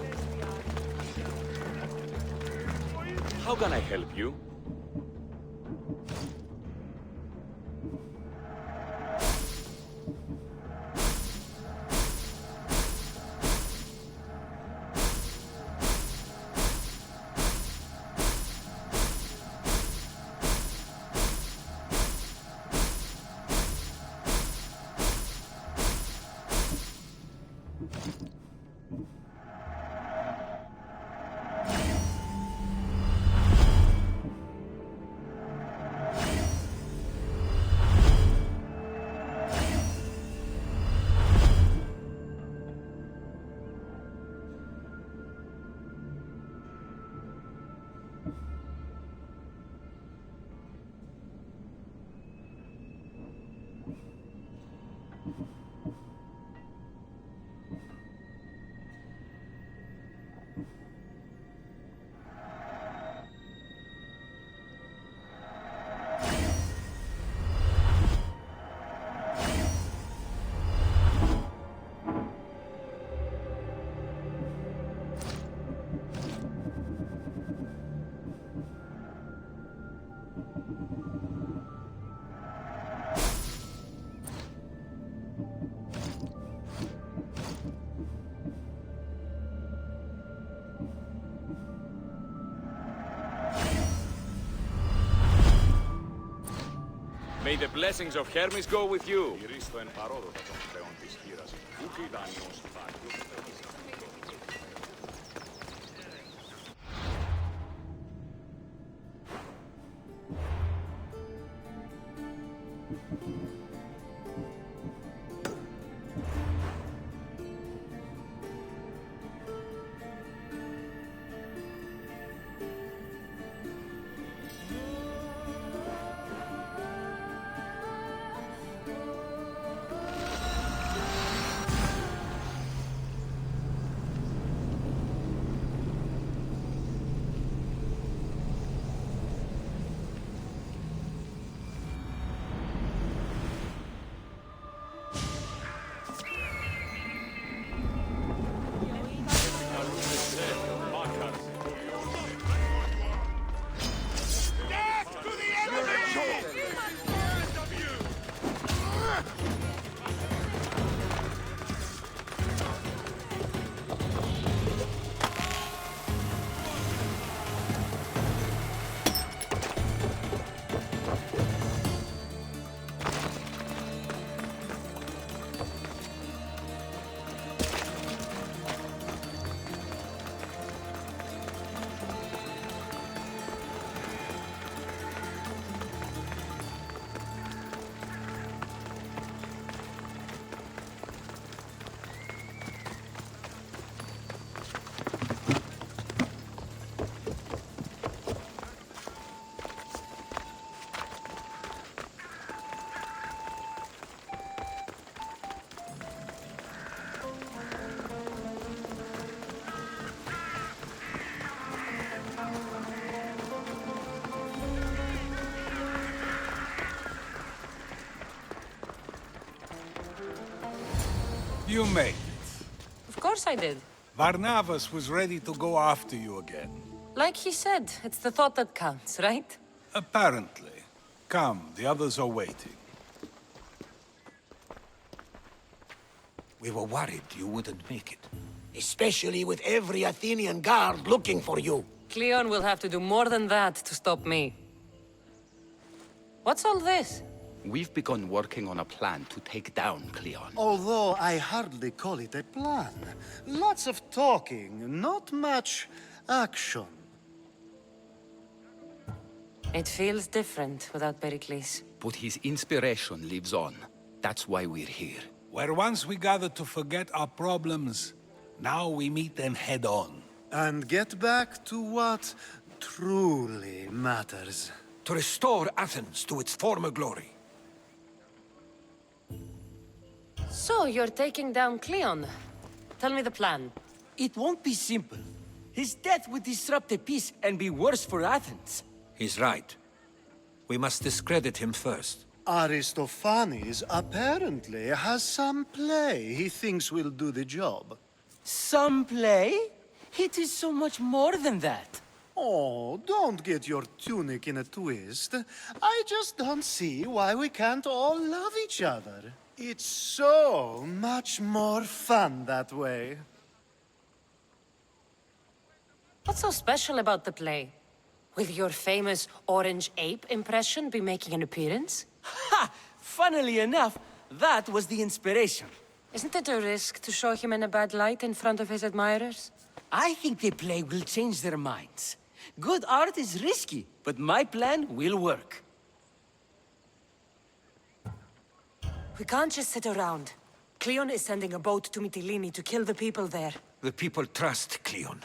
How can I help you? May the blessings of Hermes go with you. Ηρίστο εν παρόδοτα των θεών της χείρας. Ούκ ιδανιός φάγιο. You made it. Of course I did. Varnavas was ready to go after you again. Like he said, it's the thought that counts, right? Apparently. Come, the others are waiting. We were worried you wouldn't make it. Especially with every Athenian guard looking for you. Cleon will have to do more than that to stop me. What's all this? We've begun working on a plan to take down Cleon. Although I hardly call it a plan. Lots of talking, not much action. It feels different without Pericles. But his inspiration lives on. That's why we're here. Where once we gathered to forget our problems, now we meet them head on. And get back to what truly matters. To restore Athens to its former glory. So, you're taking down Cleon. Tell me the plan. It won't be simple. His death would disrupt the peace and be worse for Athens. He's right. We must discredit him first. Aristophanes apparently has some play he thinks will do the job. Some play? It is so much more than that. Oh, don't get your tunic in a twist. I just don't see why we can't all love each other. It's so much more fun that way. What's so special about the play? Will your famous orange ape impression be making an appearance? Ha! Funnily enough, that was the inspiration. Isn't it a risk to show him in a bad light in front of his admirers? I think the play will change their minds. Good art is risky, but my plan will work. We can't just sit around. Cleon is sending a boat to Mytilene to kill the people there. The people trust Cleon.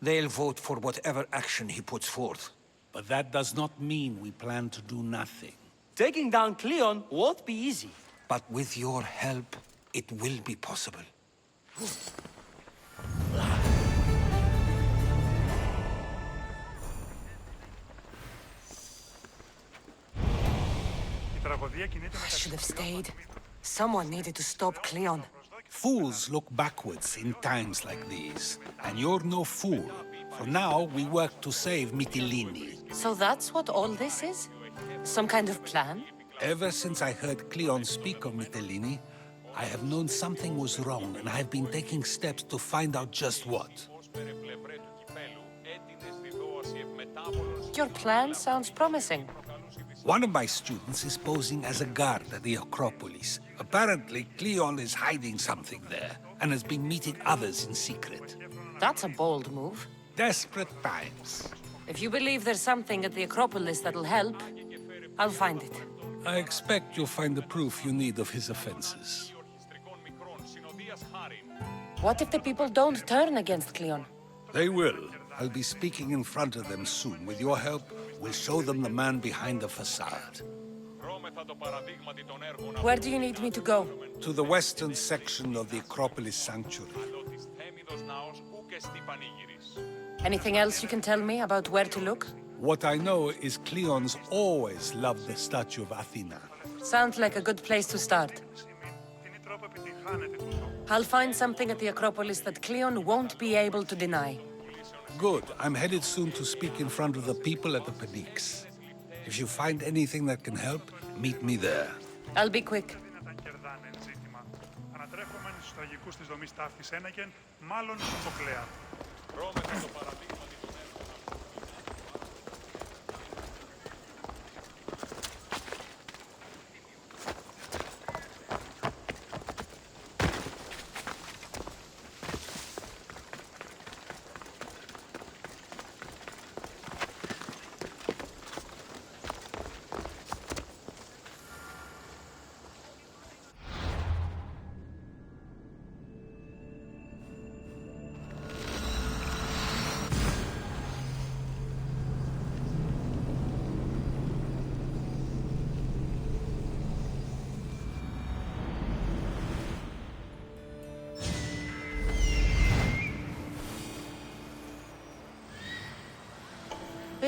They'll vote for whatever action he puts forth. But that does not mean we plan to do nothing. Taking down Cleon won't be easy. But with your help, it will be possible. I should have stayed. Someone needed to stop Cleon. Fools look backwards in times like these. And you're no fool. For now, we work to save Mytilene. So that's what all this is? Some kind of plan? Ever since I heard Cleon speak of Mytilene, I have known something was wrong, and I have been taking steps to find out just what. Your plan sounds promising. One of my students is posing as a guard at the Acropolis. Apparently, Cleon is hiding something there, and has been meeting others in secret. That's a bold move. Desperate times. If you believe there's something at the Acropolis that'll help, I'll find it. I expect you'll find the proof you need of his offenses. What if the people don't turn against Cleon? They will. I'll be speaking in front of them soon. With your help, we'll show them the man behind the facade. Where do you need me to go? To the western section of the Acropolis Sanctuary. Anything else you can tell me about where to look? What I know is Cleon's always loved the statue of Athena. Sounds like a good place to start. I'll find something at the Acropolis that Cleon won't be able to deny. Good. I'm headed soon to speak in front of the people at the Pnyx. If you find anything that can help, meet me there. I'll be quick.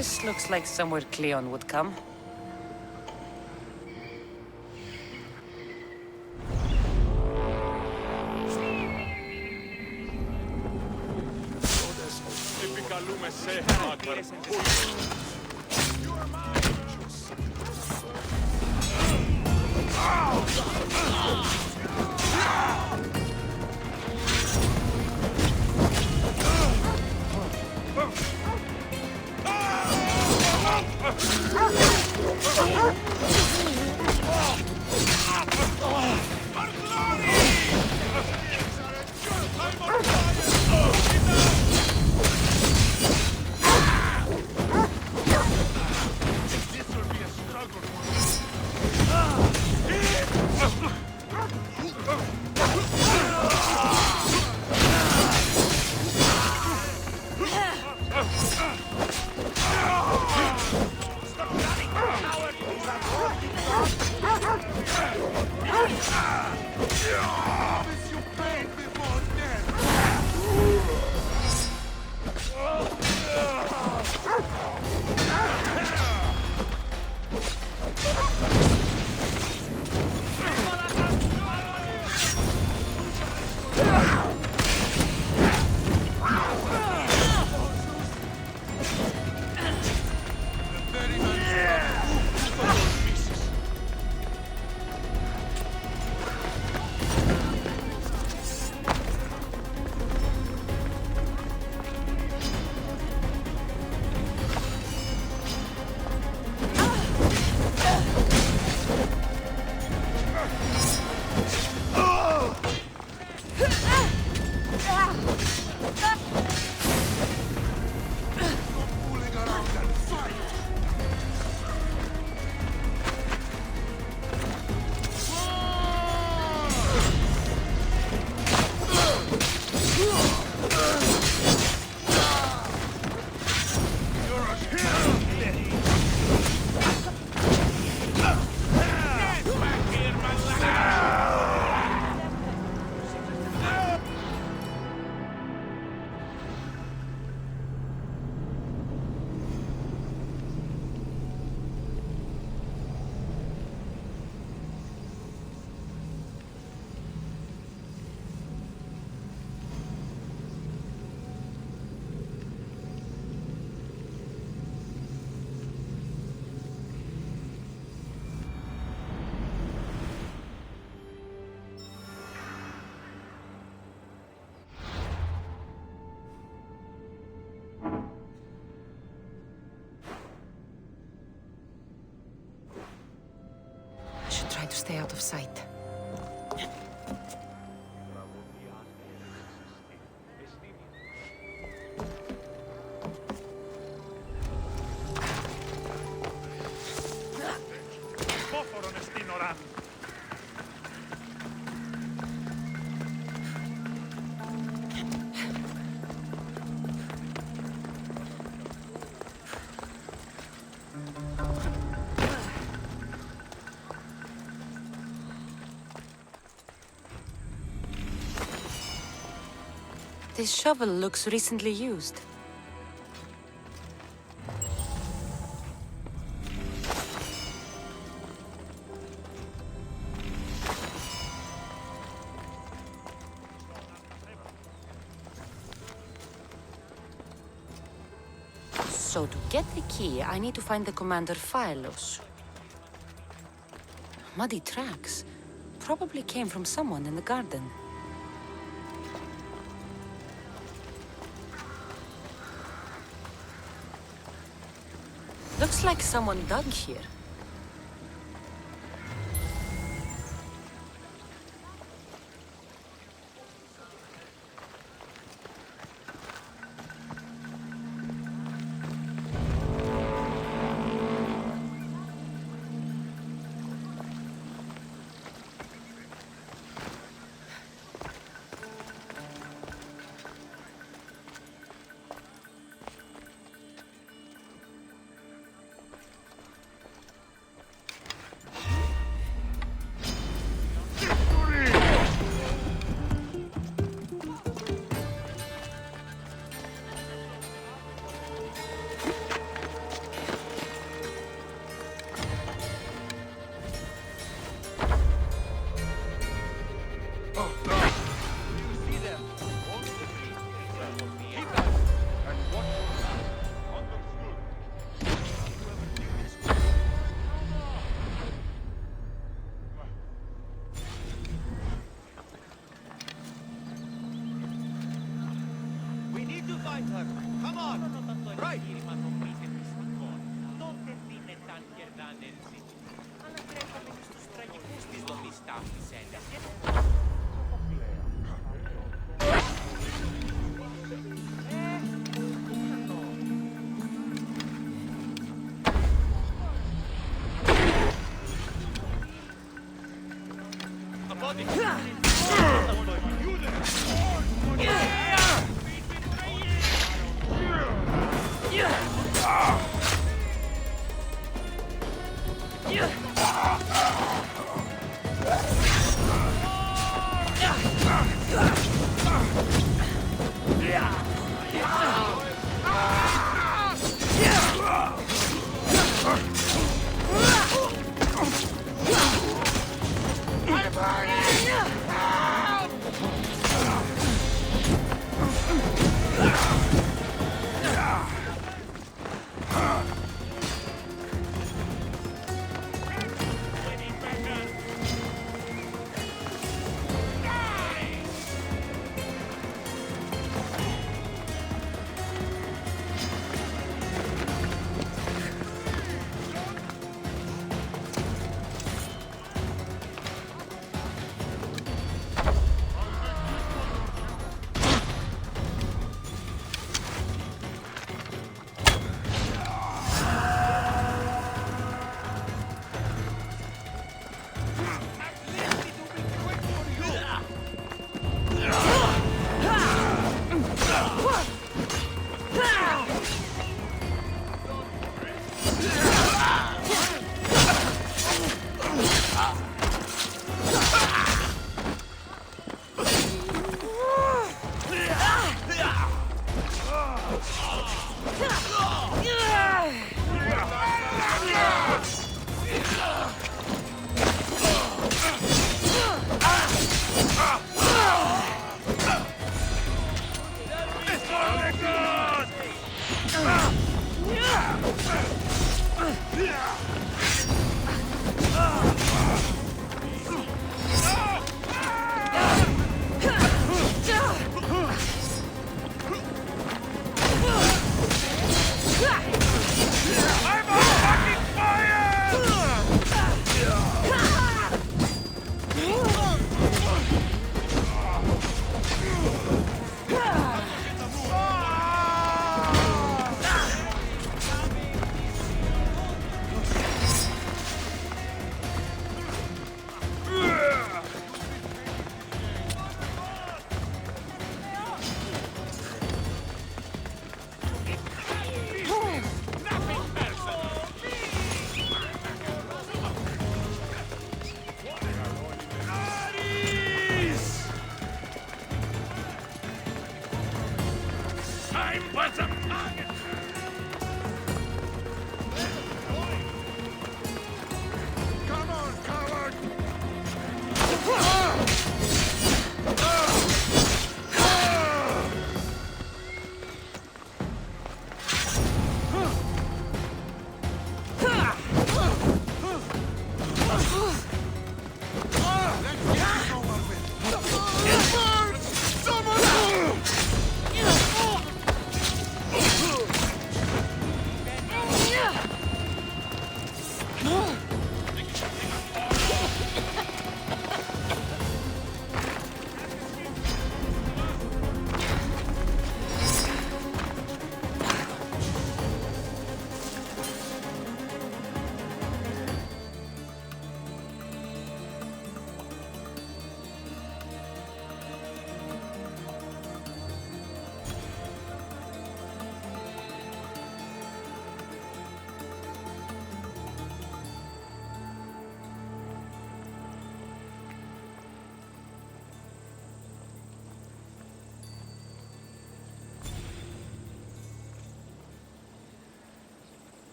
This looks like somewhere Cleon would come. Καλούμε σε, Μάκαρ. To stay out of sight. This shovel looks recently used. So to get the key, I need to find the commander Phylos. Muddy tracks. Probably came from someone in the garden. Looks like someone dug here.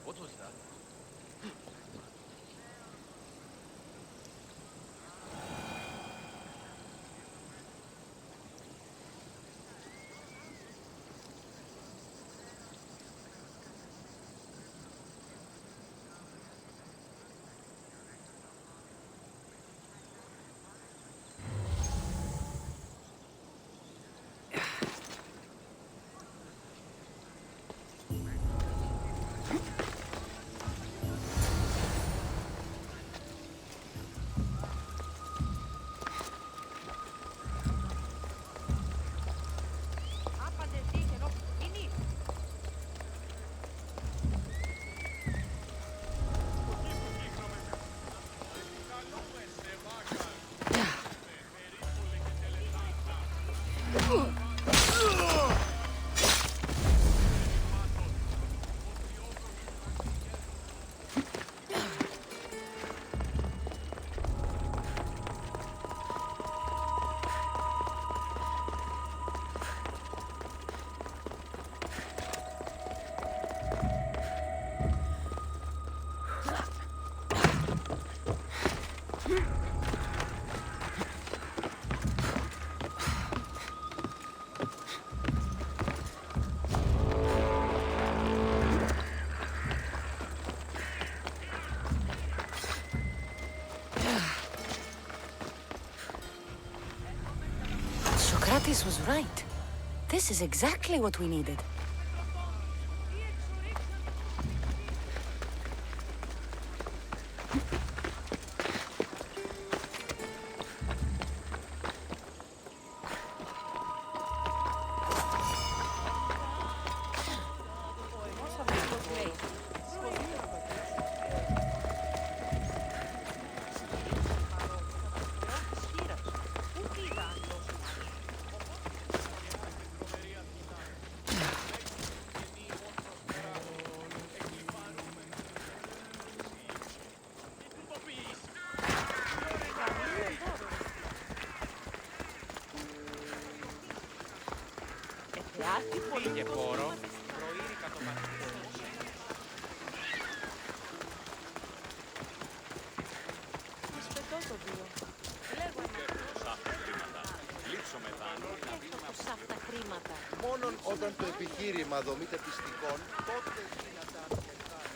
What was that? Socrates was right. This is exactly what we needed. Πήγε πόρο, προείρικα το μαθητικό. Σπετώ το δύο. Λέγω τα χρήματα. Μόνον όταν το επιχείρημα δομείται πιστικών, τότε δυνατά μετράει.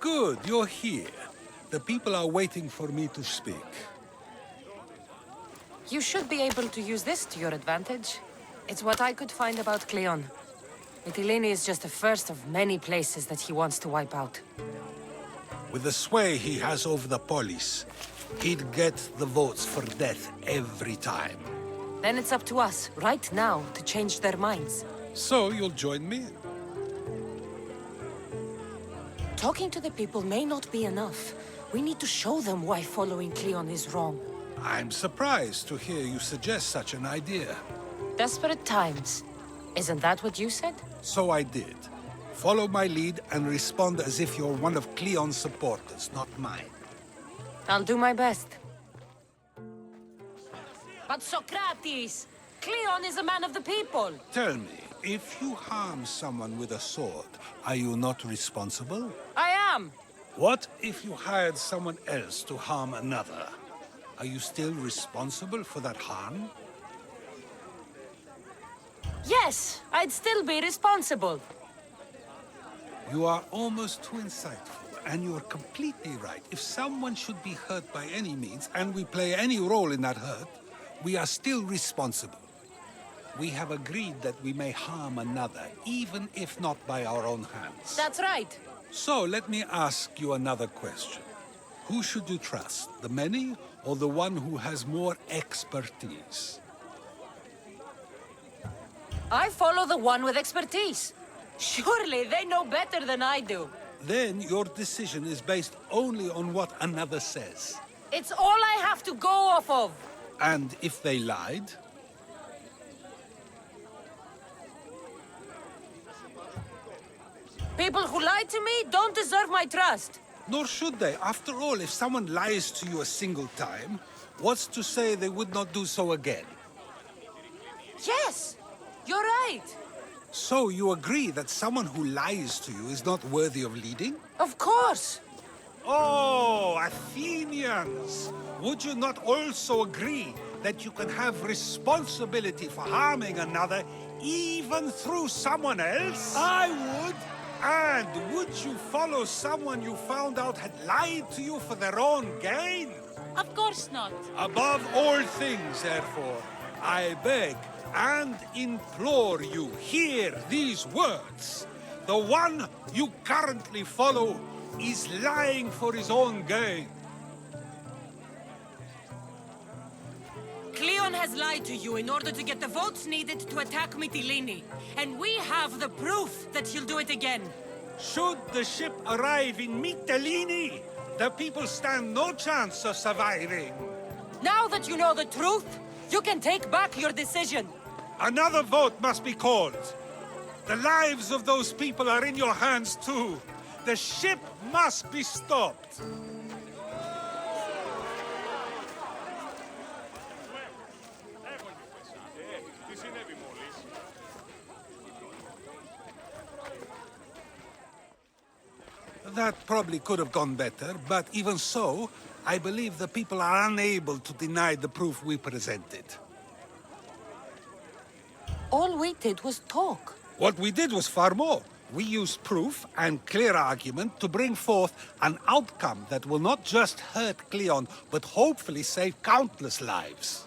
Good, you're here. The people are waiting for me to speak. You should be able to use this to your advantage. It's what I could find about Cleon. Mytilene is just the first of many places that he wants to wipe out. With the sway he has over the polis, he'd get the votes for death every time. Then it's up to us, right now, to change their minds. So you'll join me? Talking to the people may not be enough. We need to show them why following Cleon is wrong. I'm surprised to hear you suggest such an idea. Desperate times. Isn't that what you said? So I did. Follow my lead and respond as if you're one of Cleon's supporters, not mine. I'll do my best. But Socrates! Cleon is a man of the people! Tell me, if you harm someone with a sword, are you not responsible? I am! What if you hired someone else to harm another? Are you still responsible for that harm? Yes, I'd still be responsible. You are almost too insightful, and you are completely right. If someone should be hurt by any means, and we play any role in that hurt, we are still responsible. We have agreed that we may harm another, even if not by our own hands. That's right. So, let me ask you another question. Who should you trust, the many or the one who has more expertise? I follow the one with expertise. Surely they know better than I do. Then your decision is based only on what another says. It's all I have to go off of. And if they lied? People who lie to me don't deserve my trust. Nor should they. After all, if someone lies to you a single time, what's to say they would not do so again? Yes, you're right. So you agree that someone who lies to you is not worthy of leading? Of course. Oh, Athenians! Would you not also agree that you can have responsibility for harming another even through someone else? I would. And would you follow someone you found out had lied to you for their own gain? Of course not. Above all things, therefore, I beg and implore you, hear these words. The one you currently follow is lying for his own gain. Cleon has lied to you in order to get the votes needed to attack Mytilene. And we have the proof that he'll do it again. Should the ship arrive in Mytilene, the people stand no chance of surviving. Now that you know the truth, you can take back your decision. Another vote must be called. The lives of those people are in your hands too. The ship must be stopped. That probably could have gone better, but even so, I believe the people are unable to deny the proof we presented. All we did was talk. What we did was far more. We used proof and clear argument to bring forth an outcome that will not just hurt Cleon, but hopefully save countless lives.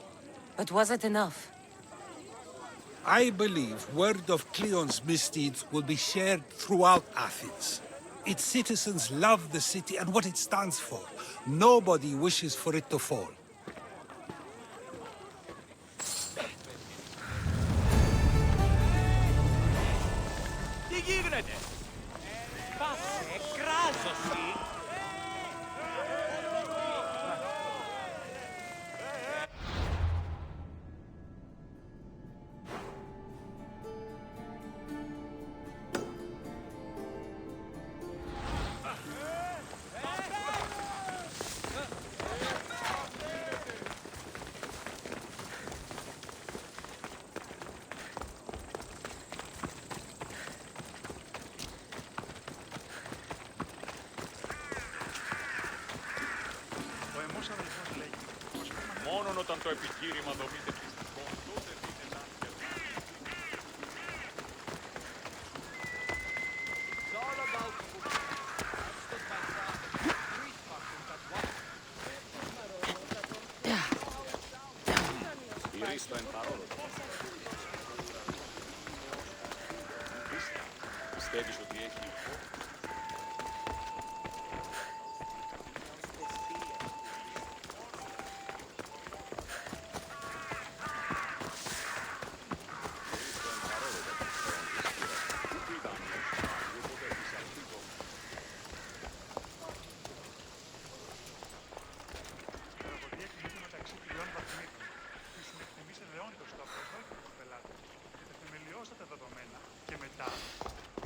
But was it enough? I believe word of Cleon's misdeeds will be shared throughout Athens. Its citizens love the city and what it stands for. Nobody wishes for it to fall. Τι γίνεται? Πάσε, κράζωση. Μόνον όταν το επιχείρημα δομείται πιστικό, τότε δίνεται άκερ. Ηρίστο εν παρόλο. Πιστεύεις ότι έχει υλικό?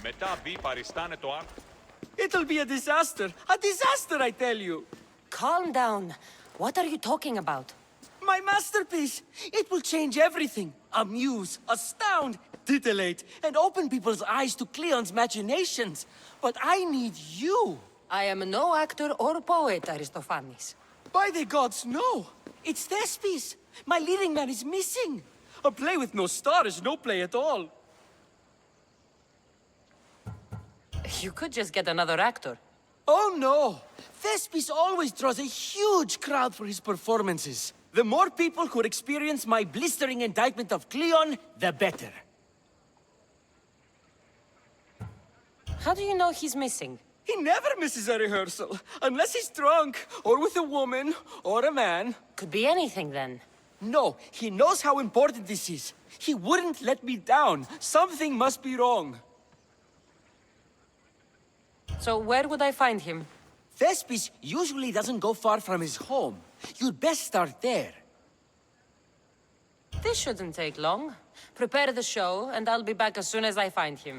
Μετά μπει παριστάνε το άρθρο. It'll be a disaster. A disaster, I tell you. Calm down. What are you talking about? My masterpiece. It will change everything. Amuse, astound, titillate, and open people's eyes to Cleon's machinations. But I need you. I am no actor or poet, Aristophanes. By the gods, no. It's Thespis. My leading man is missing. A play with no star is no play at all. You could just get another actor. Oh no! Thespis always draws a huge crowd for his performances. The more people who experience my blistering indictment of Cleon, the better. How do you know he's missing? He never misses a rehearsal, unless he's drunk, or with a woman, or a man. Could be anything then. No, he knows how important this is. He wouldn't let me down. Something must be wrong. So where would I find him? Thespis usually doesn't go far from his home. You'd best start there. This shouldn't take long. Prepare the show, and I'll be back as soon as I find him.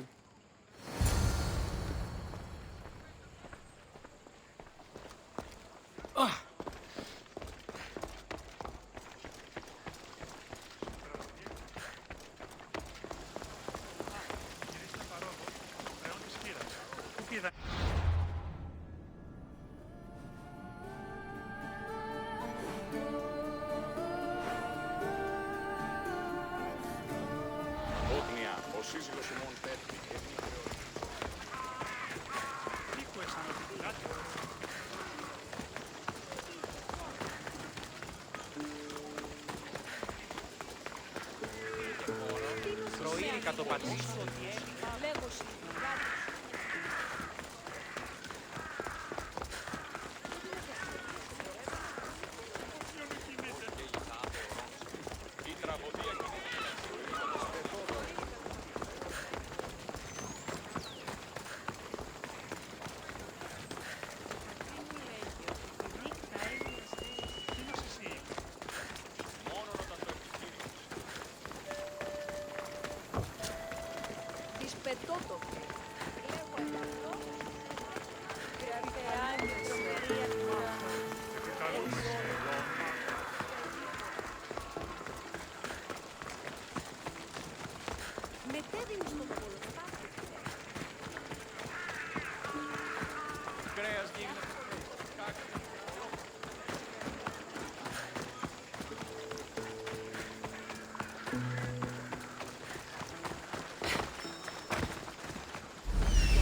Ότνια, ο σύζυγος ημών πέφτει και Προείρικα το πατρίσιο.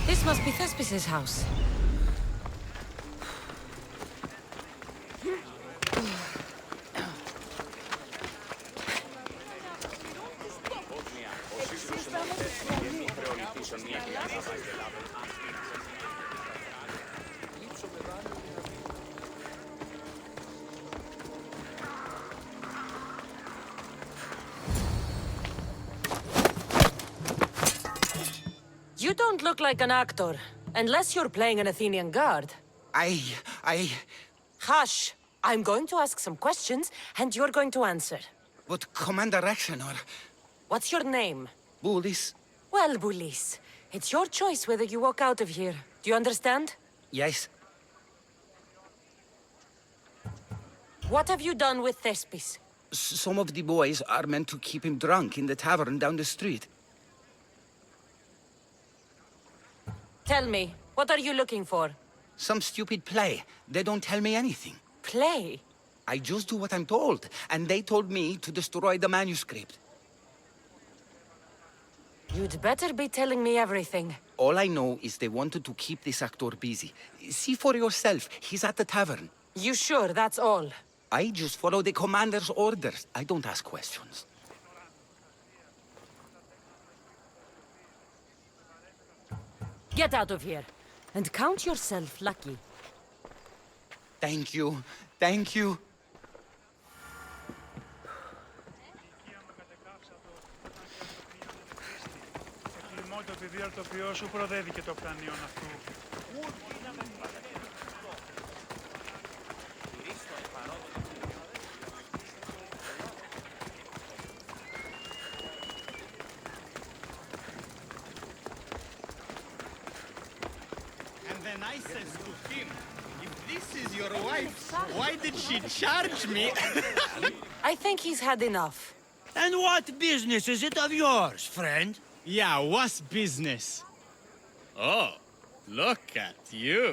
This must be Thespis' house. You don't look like an actor, unless you're playing an Athenian guard. Hush! I'm going to ask some questions, and you're going to answer. But Commander Rexenor... What's your name? Bulis? Well, Bulis, it's your choice whether you walk out of here. Do you understand? Yes. What have you done with Thespis? Some of the boys are meant to keep him drunk in the tavern down the street. Tell me, what are you looking for? Some stupid play. They don't tell me anything. Play? I just do what I'm told, and they told me to destroy the manuscript. You'd better be telling me everything. All I know is they wanted to keep this actor busy. See for yourself, he's at the tavern. You sure that's all? I just follow the commander's orders. I don't ask questions. Get out of here, and count yourself lucky. Thank you. Thank you. Εκτιμώ το παιδί αρτοποιό σου προδέθηκε το πλανήον αυτού. And I says to him, if this is your wife, why did she charge me? I think he's had enough. And what business is it of yours, friend? Yeah, what's business? Oh, look at you.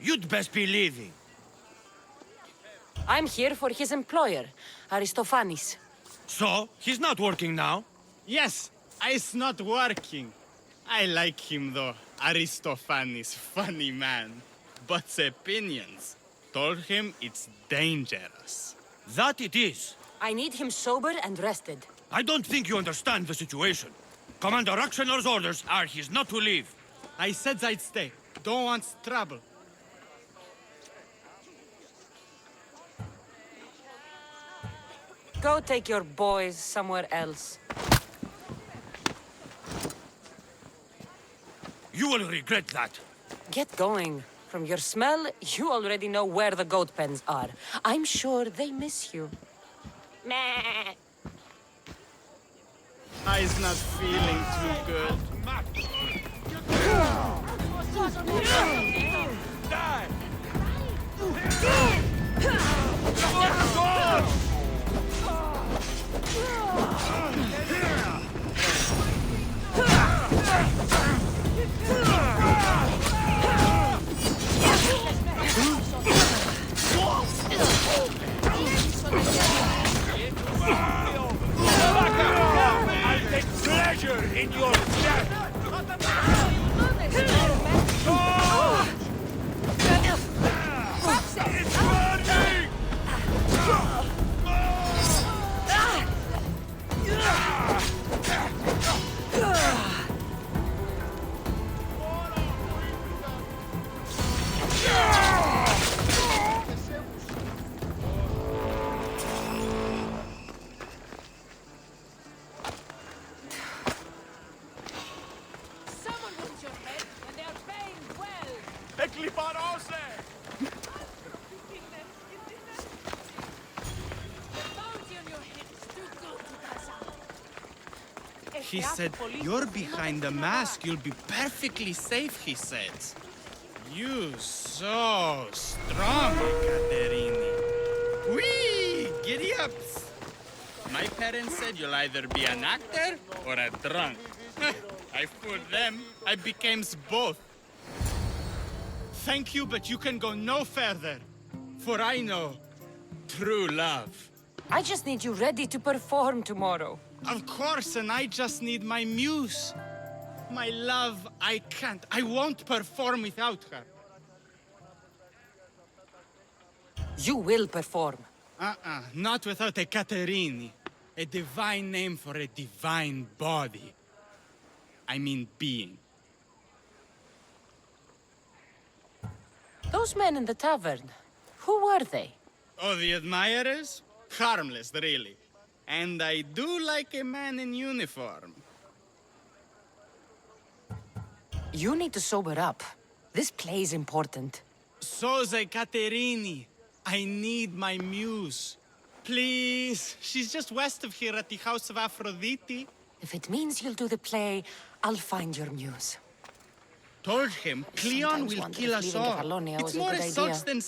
You'd best be leaving. I'm here for his employer, Aristophanes. So, he's not working now? Yes, it's not working. I like him though. Aristophanes, funny man. But the opinions told him it's dangerous. That it is. I need him sober and rested. I don't think you understand the situation. Commander Aktioner's orders are he's not to leave. I said I'd stay. Don't want trouble. Go take your boys somewhere else. You will regret that. Get going. From your smell, you already know where the goat pens are. I'm sure they miss you. Meh. I's not feeling too good. I take pleasure in your death! It's burning! Someone wants your head, and they are paying well. Εκλιπαρώσε! The bounty on your head is too good to pass up. He said, you're behind the mask, you'll be perfectly safe, he said. You so strong, Caterini. Whee! Giddy ups! My parents said you'll either be an actor or a drunk. I fooled them. I became both. Thank you, but you can go no further. For I know true love. I just need you ready to perform tomorrow. Of course, and I just need my muse. My love, I can't. I won't perform without her. You will perform. Not without a Caterini. A divine name for a divine body. I mean being. Those men in the tavern, who were they? Oh, the admirers? Harmless, really. And I do like a man in uniform. You need to sober up. This play's important. So the Caterini. I need my muse. Please. She's just west of here at the House of Aphrodite. If it means you'll do the play, I'll find your muse. Told him Cleon will kill us all. It's more assaults than...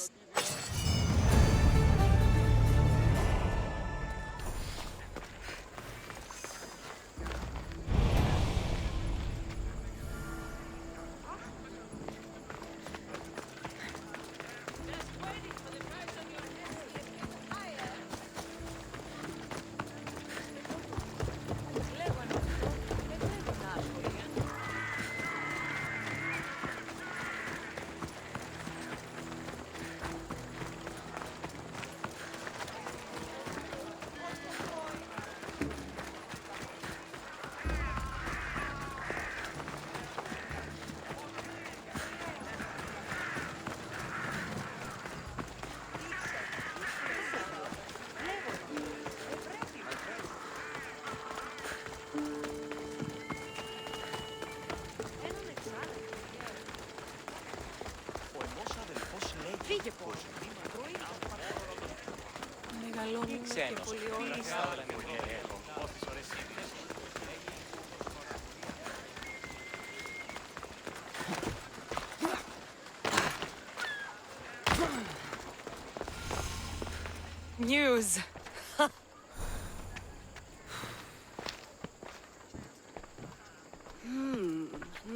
Φύγε πώς. Μεγαλώνουμε και πολιόλιστα. News.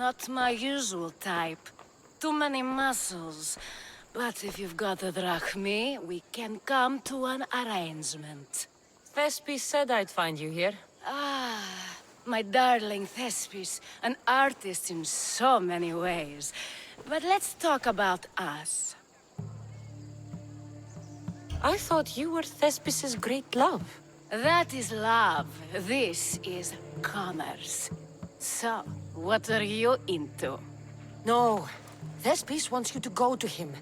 Not my usual type. Too many muscles. But if you've got a drachmi, we can come to an arrangement. Thespis said I'd find you here. Ah, My darling Thespis, an artist in so many ways. But let's talk about us. I thought you were Thespis's great love. That is love. This is commerce. So, what are you into? No. Thespis wants you to go to him.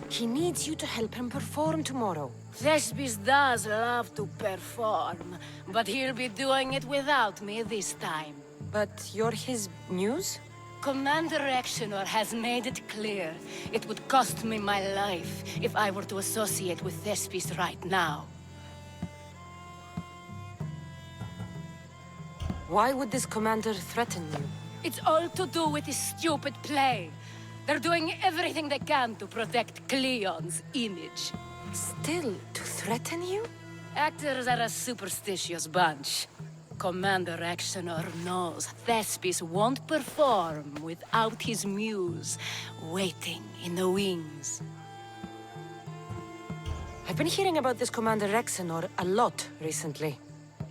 He needs you to help him perform tomorrow. Thespis does love to perform, but he'll be doing it without me this time. But you're his muse? Commander Exenor has made it clear it would cost me my life if I were to associate with Thespis right now. Why would this commander threaten you? It's all to do with his stupid play. They're doing everything they can to protect Cleon's image. Still, to threaten you? Actors are a superstitious bunch. Commander Exenor knows Thespis won't perform without his muse waiting in the wings. I've been hearing about this Commander Exenor a lot recently.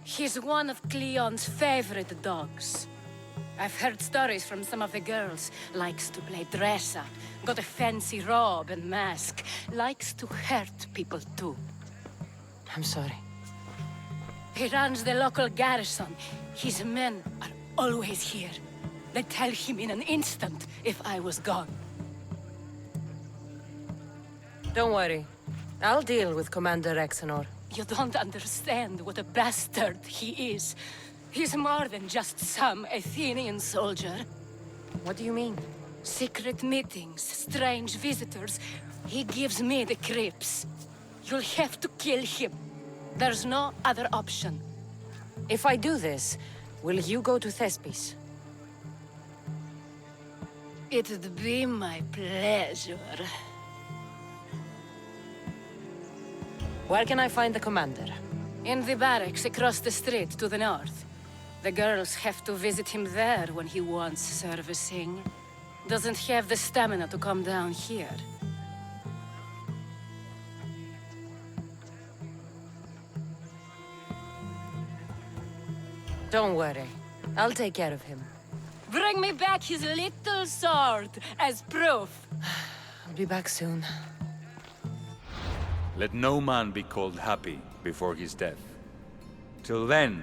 He's one of Cleon's favorite dogs. I've heard stories from some of the girls. Likes to play dress-up, got a fancy robe and mask. Likes to hurt people too. I'm sorry. He runs the local garrison. His men are always here. They'd tell him in an instant if I was gone. Don't worry. I'll deal with Commander Exenor. You don't understand what a bastard he is. He's more than just some Athenian soldier. What do you mean? Secret meetings, strange visitors. He gives me the creeps. You'll have to kill him. There's no other option. If I do this, will you go to Thespis? It'd be my pleasure. Where can I find the commander? In the barracks across the street to the north. The girls have to visit him there when he wants servicing. Doesn't have the stamina to come down here. Don't worry. I'll take care of him. Bring me back his little sword as proof. I'll be back soon. Let no man be called happy before his death. Till then,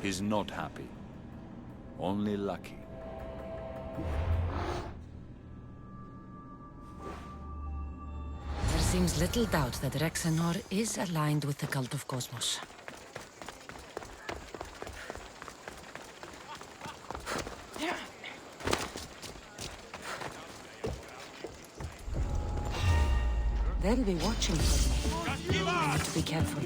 he's not happy. Only lucky. There seems little doubt that Rexenor is aligned with the cult of Cosmos. They'll be watching for me. I need to be careful.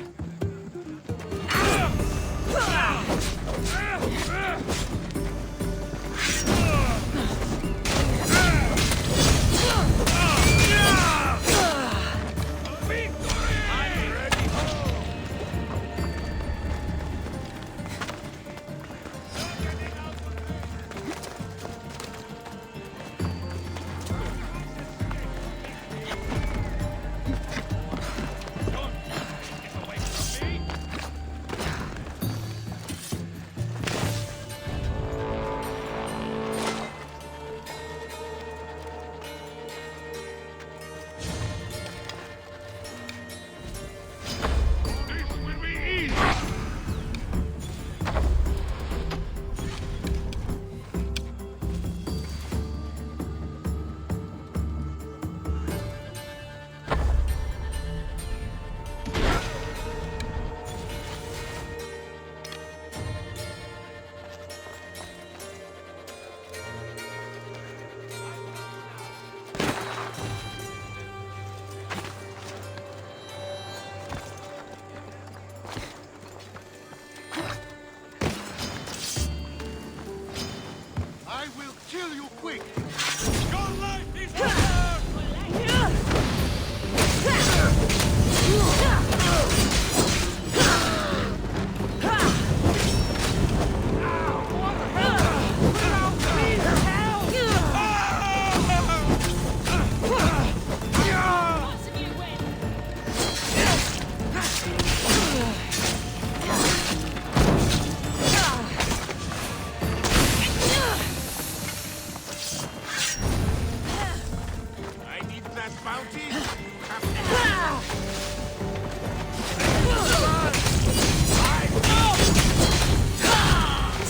bounty?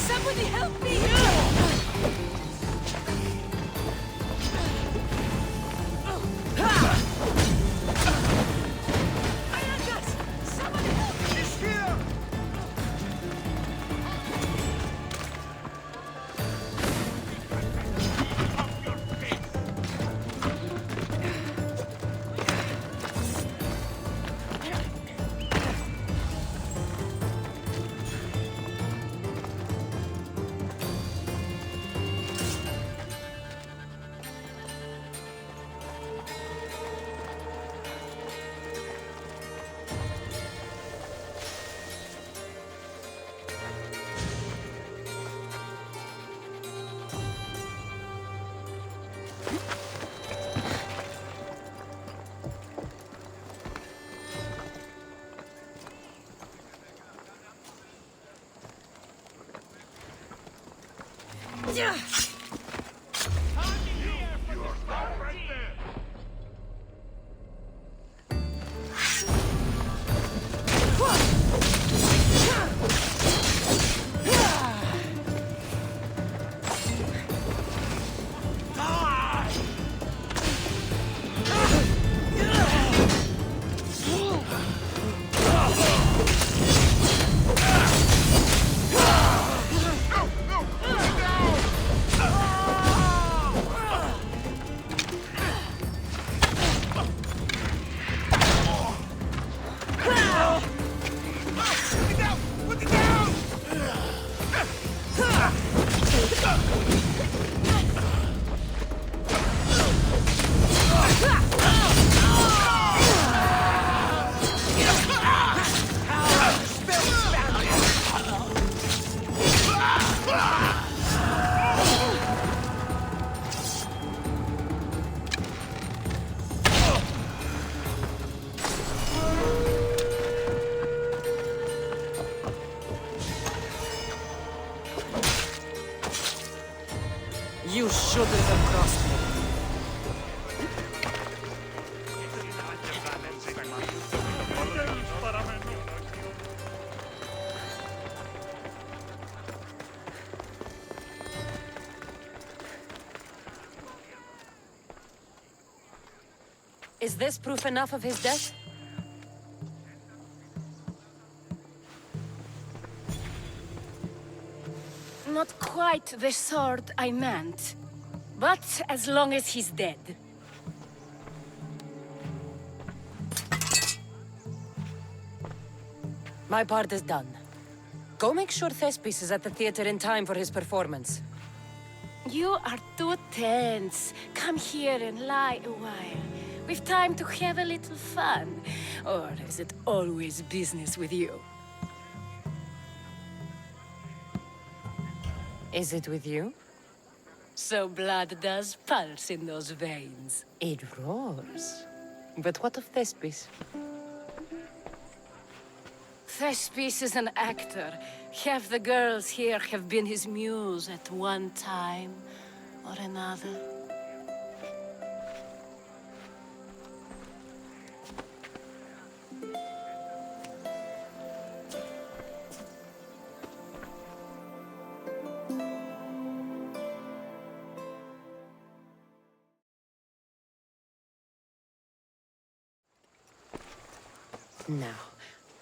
Somebody help me! Somebody help me! He's here! You shouldn't have crossed me. Is this proof enough of his death? Not quite the sword I meant. But as long as he's dead. My part is done. Go make sure Thespis is at the theater in time for his performance. You are too tense. Come here and lie a while. We've time to have a little fun. Or is it always business with you? Is it with you? So blood does pulse in those veins. It roars. But what of Thespis? Thespis is an actor. Half the girls here have been his muse at one time or another. Now,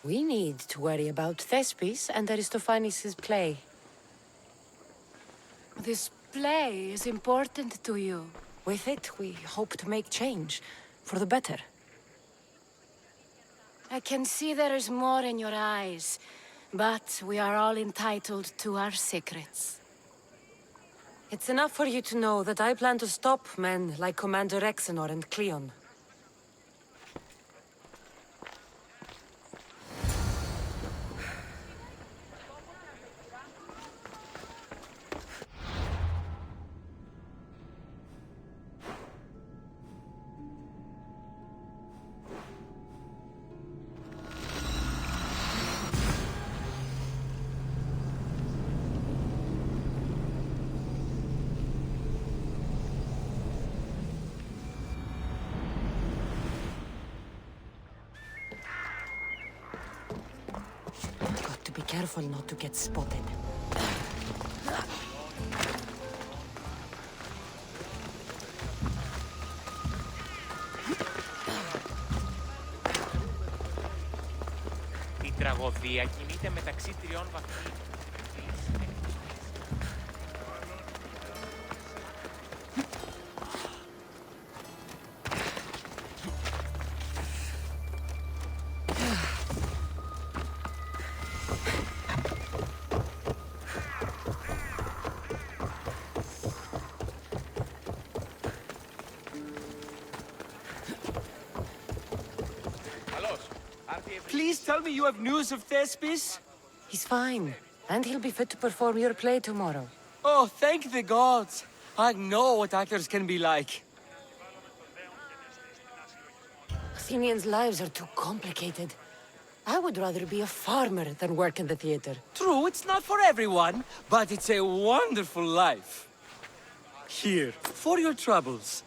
we need to worry about Thespis and Aristophanes' play. This play is important to you. With it, we hope to make change, for the better. I can see there is more in your eyes, but we are all entitled to our secrets. It's enough for you to know that I plan to stop men like Commander Exenor and Cleon. careful not to get spotted. Η τραγωδία κινείται μεταξύ τριών βαθμών. Please tell me you have news of Thespis? He's fine, and he'll be fit to perform your play tomorrow. Oh, thank the gods! I know what actors can be like. Athenians' lives are too complicated. I would rather be a farmer than work in the theater. True, it's not for everyone, but it's a wonderful life. Here, for your troubles.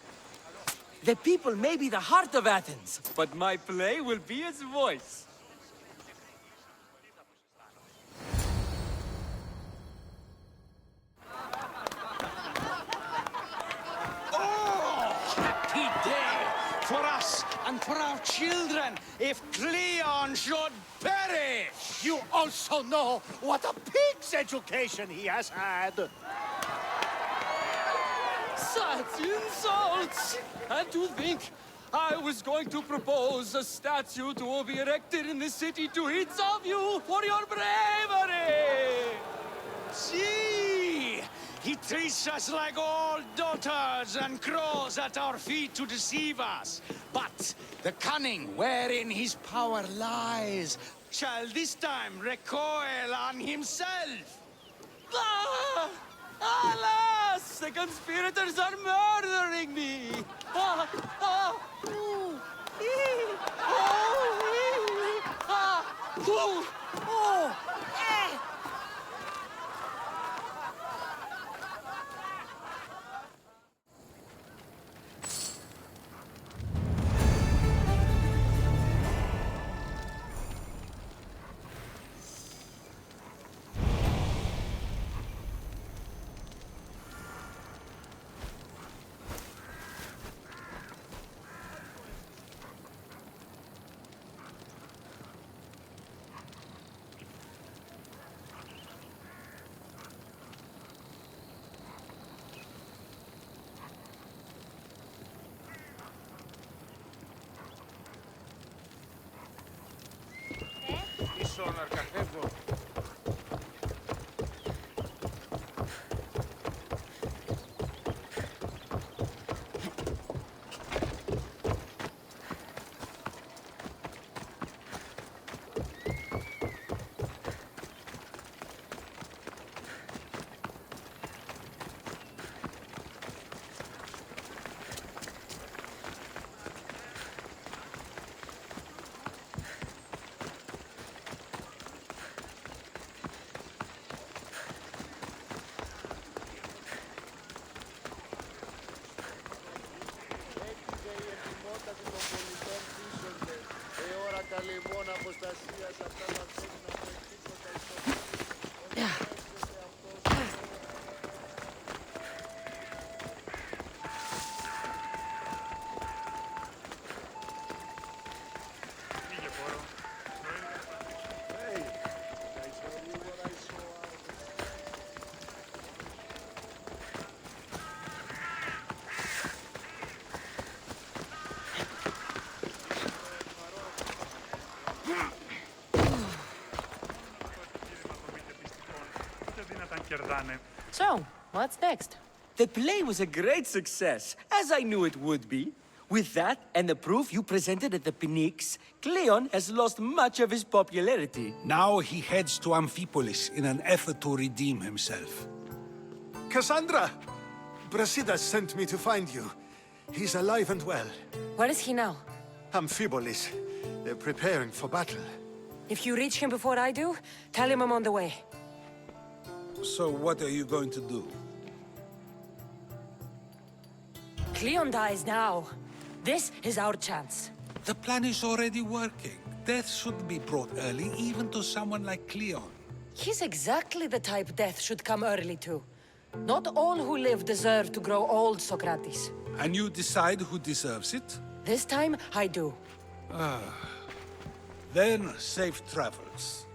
The people may be the heart of Athens, but my play will be its voice. Happy day for us and for our children if Cleon should perish! You also know what a pig's education he has had. Such insults! And to think I was going to propose a statue to be erected in the city to each of you for your bravery! See! He treats us like old daughters and crawls at our feet to deceive us. But the cunning wherein his power lies shall this time recoil on himself. Ah! Alas! The conspirators are murdering me! Ah! Ah! Ooh! Ee! Oh! Ee! Ah! Ooh! Oh! Eh! Ίσον αρκαθεύω. So, what's next? The play was a great success, as I knew it would be. With that, and the proof you presented at the Pnyx, Cleon has lost much of his popularity. Now he heads to Amphipolis in an effort to redeem himself. Cassandra! Brasidas sent me to find you. He's alive and well. Where is he now? Amphipolis. They're preparing for battle. If you reach him before I do, tell him I'm on the way. So what are you going to do? Cleon dies now. This is our chance. The plan is already working. Death should be brought early, even to someone like Cleon. He's exactly the type death should come early to. Not all who live deserve to grow old, Socrates. And you decide who deserves it? This time, I do. Then, safe travels.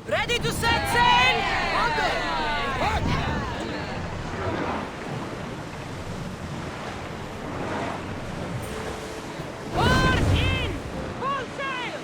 Ready to set sail! Port in! Full sail!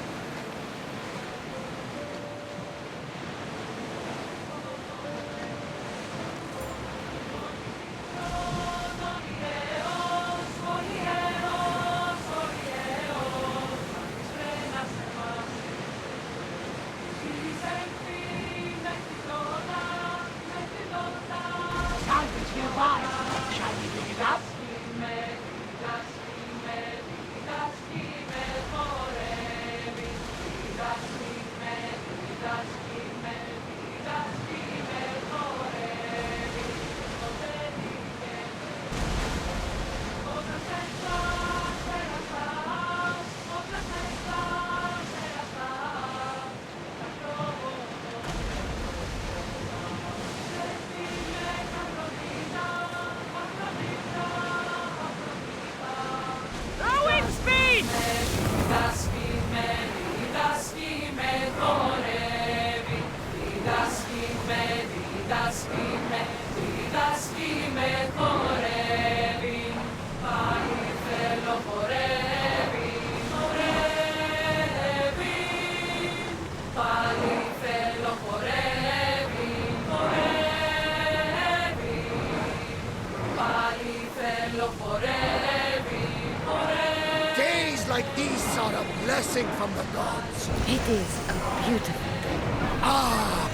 Days like like these are a blessing from the gods. It is a beautiful day. Ah!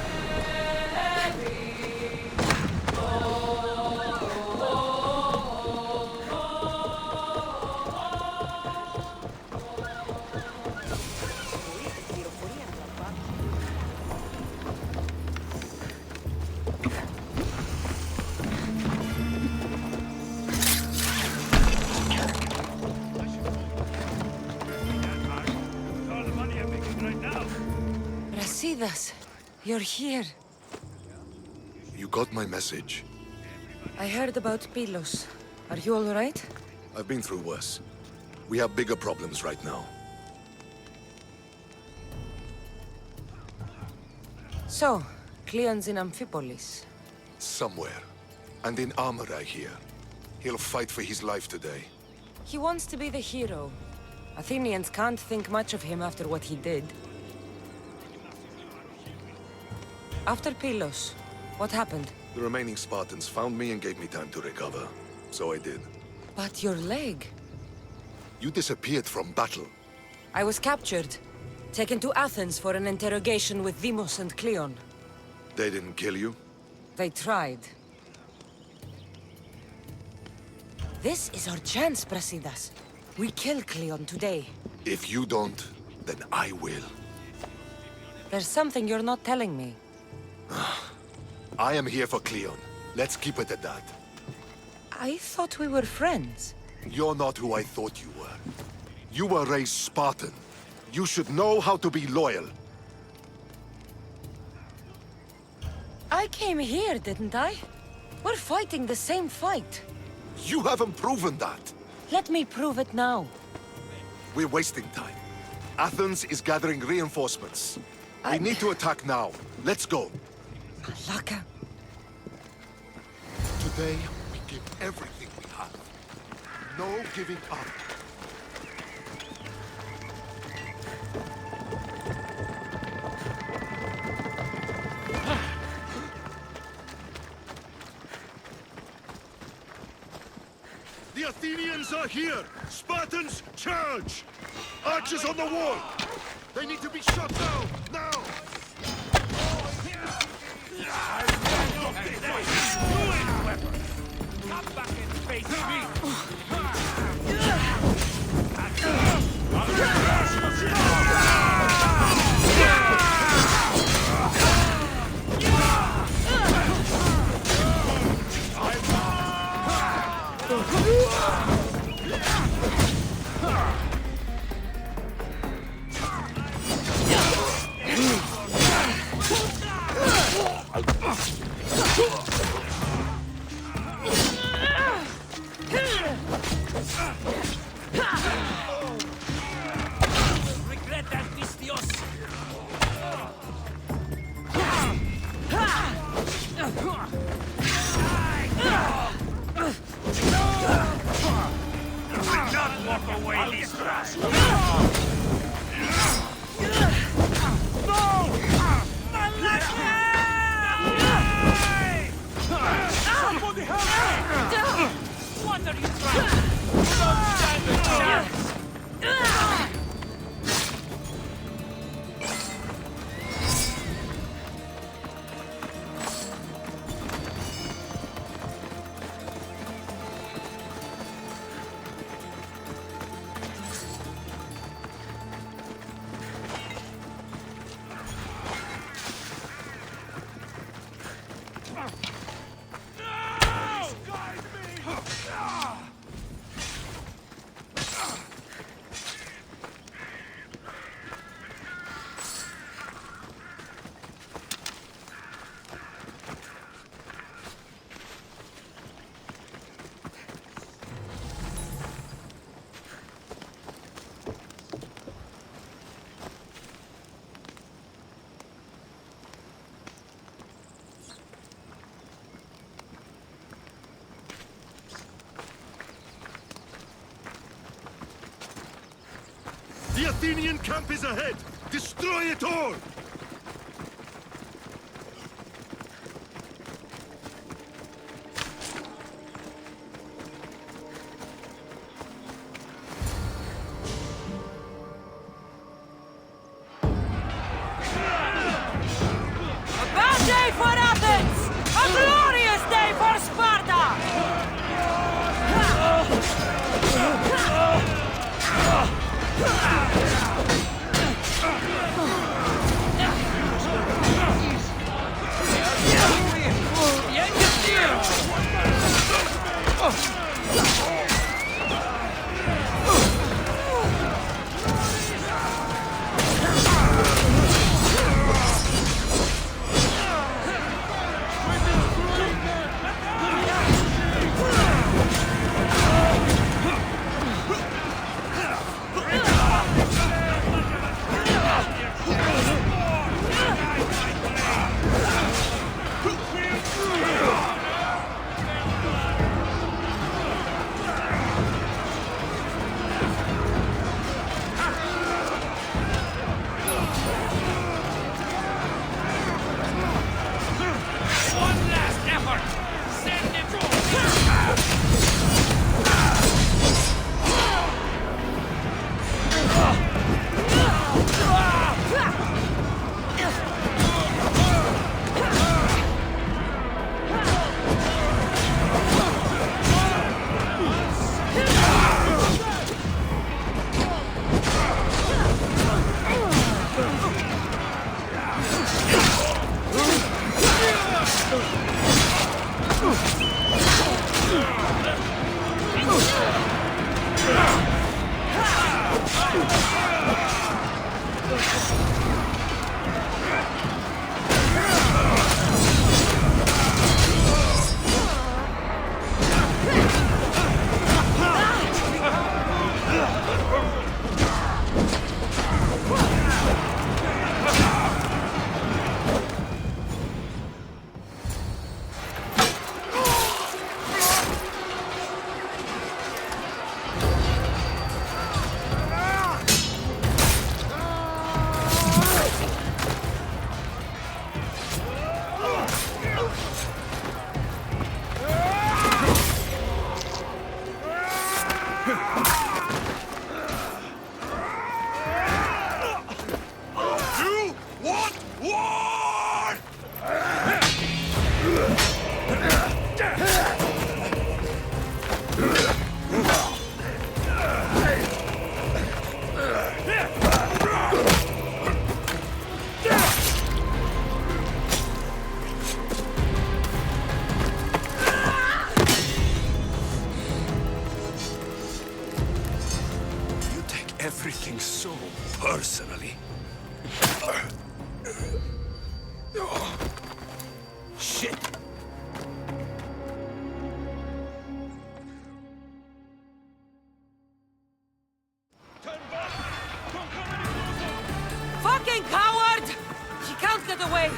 Brasidas, you're here. You got my message. I heard about Pylos. Are you all right? I've been through worse. We have bigger problems right now. So, Cleon's in Amphipolis. Somewhere. And in armor, I hear. He'll fight for his life today. He wants to be the hero. Athenians can't think much of him after what he did. After Pylos, what happened? The remaining Spartans found me and gave me time to recover. So I did. But your leg? You disappeared from battle. I was captured. Taken to Athens for an interrogation with Deimos and Cleon. They didn't kill you? They tried. This is our chance, Brasidas. We kill Cleon today. If you don't, then I will. There's something you're not telling me. I am here for Cleon. Let's keep it at that. I thought we were friends. You're not who I thought you were. You were raised Spartan. You should know how to be loyal. I came here, didn't I? We're fighting the same fight. You haven't proven that. Let me prove it now. We're wasting time. Athens is gathering reinforcements. We need to attack now. Let's go. Malaka. Today, we give everything we have. No giving up. The Athenians are here! Spartans, charge! Archers on the wall! They need to be shot down, now! Come back and face me! Regret that, Pistios! Do not walk away this time! No! Somebody help me! What are you trying to do? Don't stand a chance! The Athenian camp is ahead! Destroy it all! everything so personally. Shit! Fucking coward! He can't get away!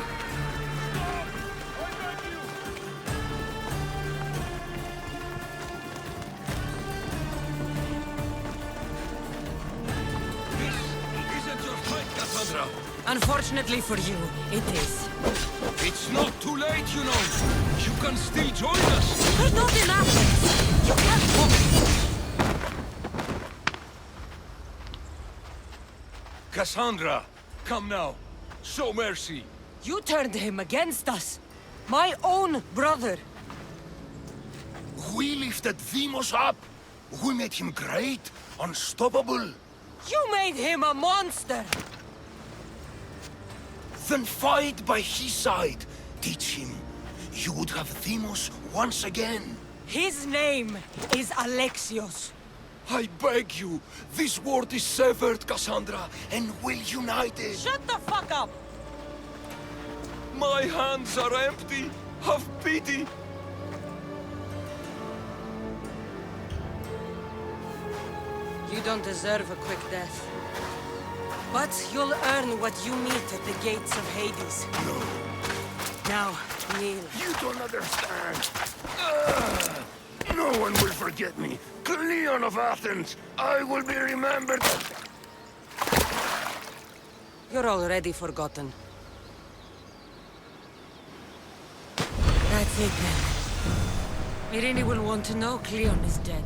Isn't your fight, Cassandra? Unfortunately for you, it is. It's not too late, you know. You can still join us. We're not in Athens! You can't walk! Cassandra, come now. Show mercy. You turned him against us! My own brother! We lifted Deimos up. We made him great, unstoppable. You made him a monster! Then fight by his side. Teach him. You would have Deimos once again. His name is Alexios. I beg you, this world is severed, Cassandra, and we'll unite it. Shut the fuck up! My hands are empty. Have pity. You don't deserve a quick death. But you'll earn what you meet at the gates of Hades. No. Now, kneel. You don't understand. No one will forget me. Cleon of Athens, I will be remembered. You're already forgotten. That's it then. Irene will want to know Cleon is dead.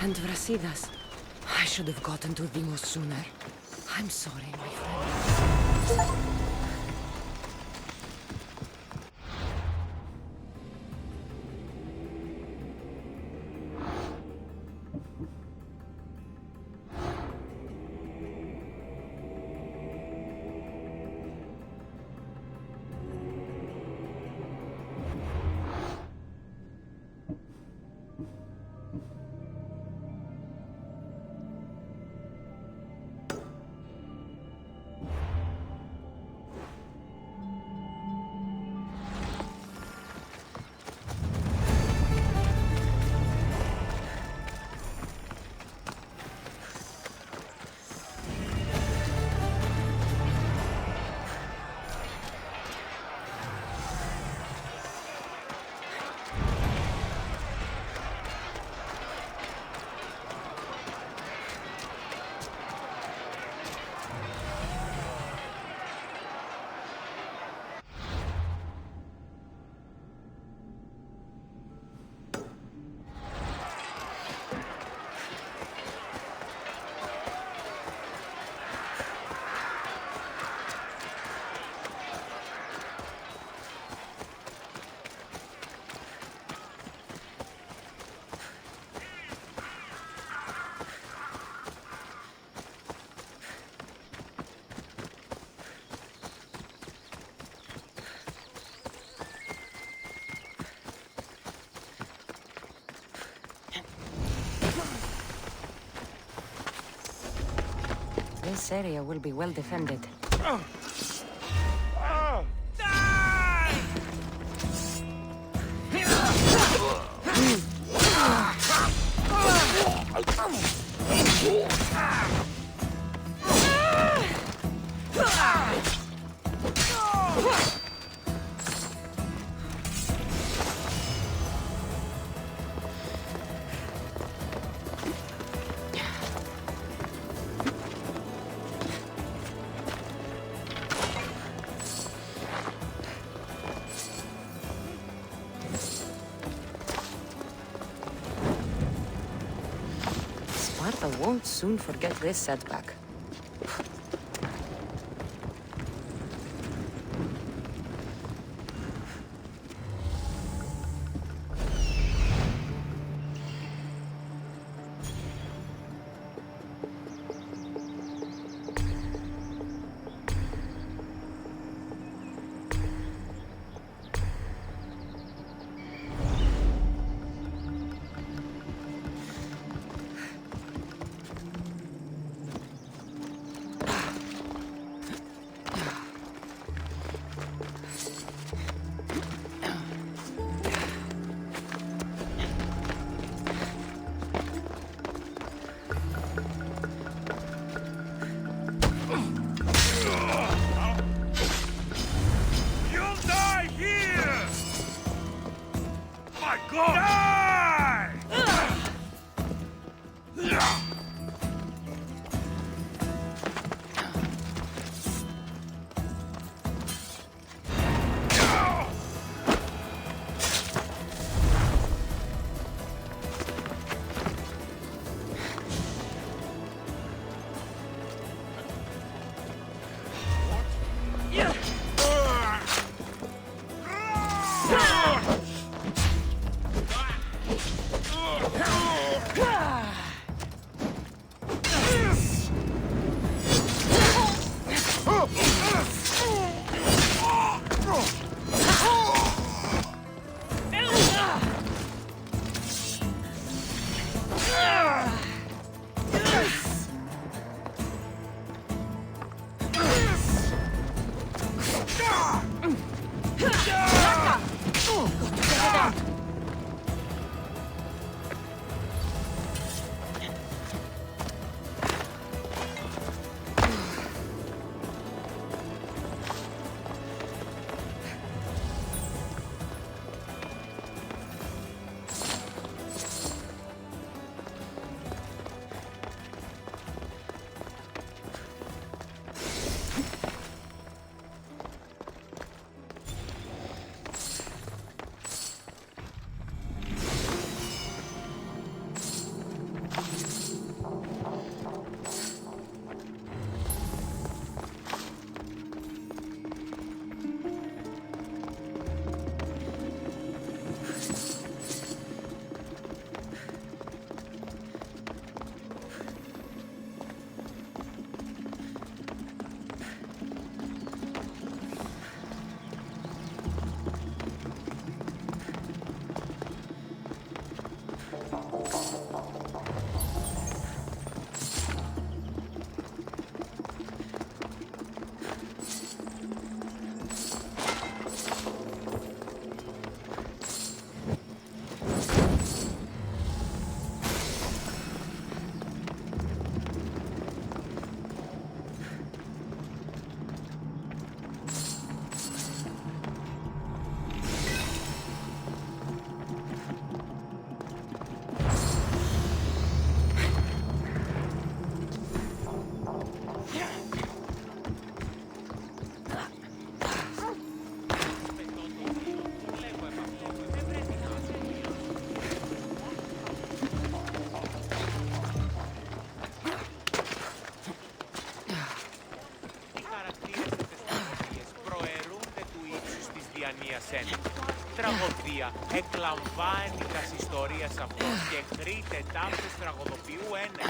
And Brasidas. I should have gotten to Deimos sooner. I'm sorry, my friend. This area will be well defended. Sparta won't soon forget this setback. εσένα. Τραγωδία, εκλαμβάνει τας ιστορίας αυτός και χρείται τάφος τραγωδοποιού ένα.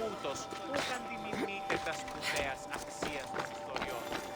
Ούτως, ούκαν τη μιμείτε τα σπουδαίας αξίας της ιστοριών.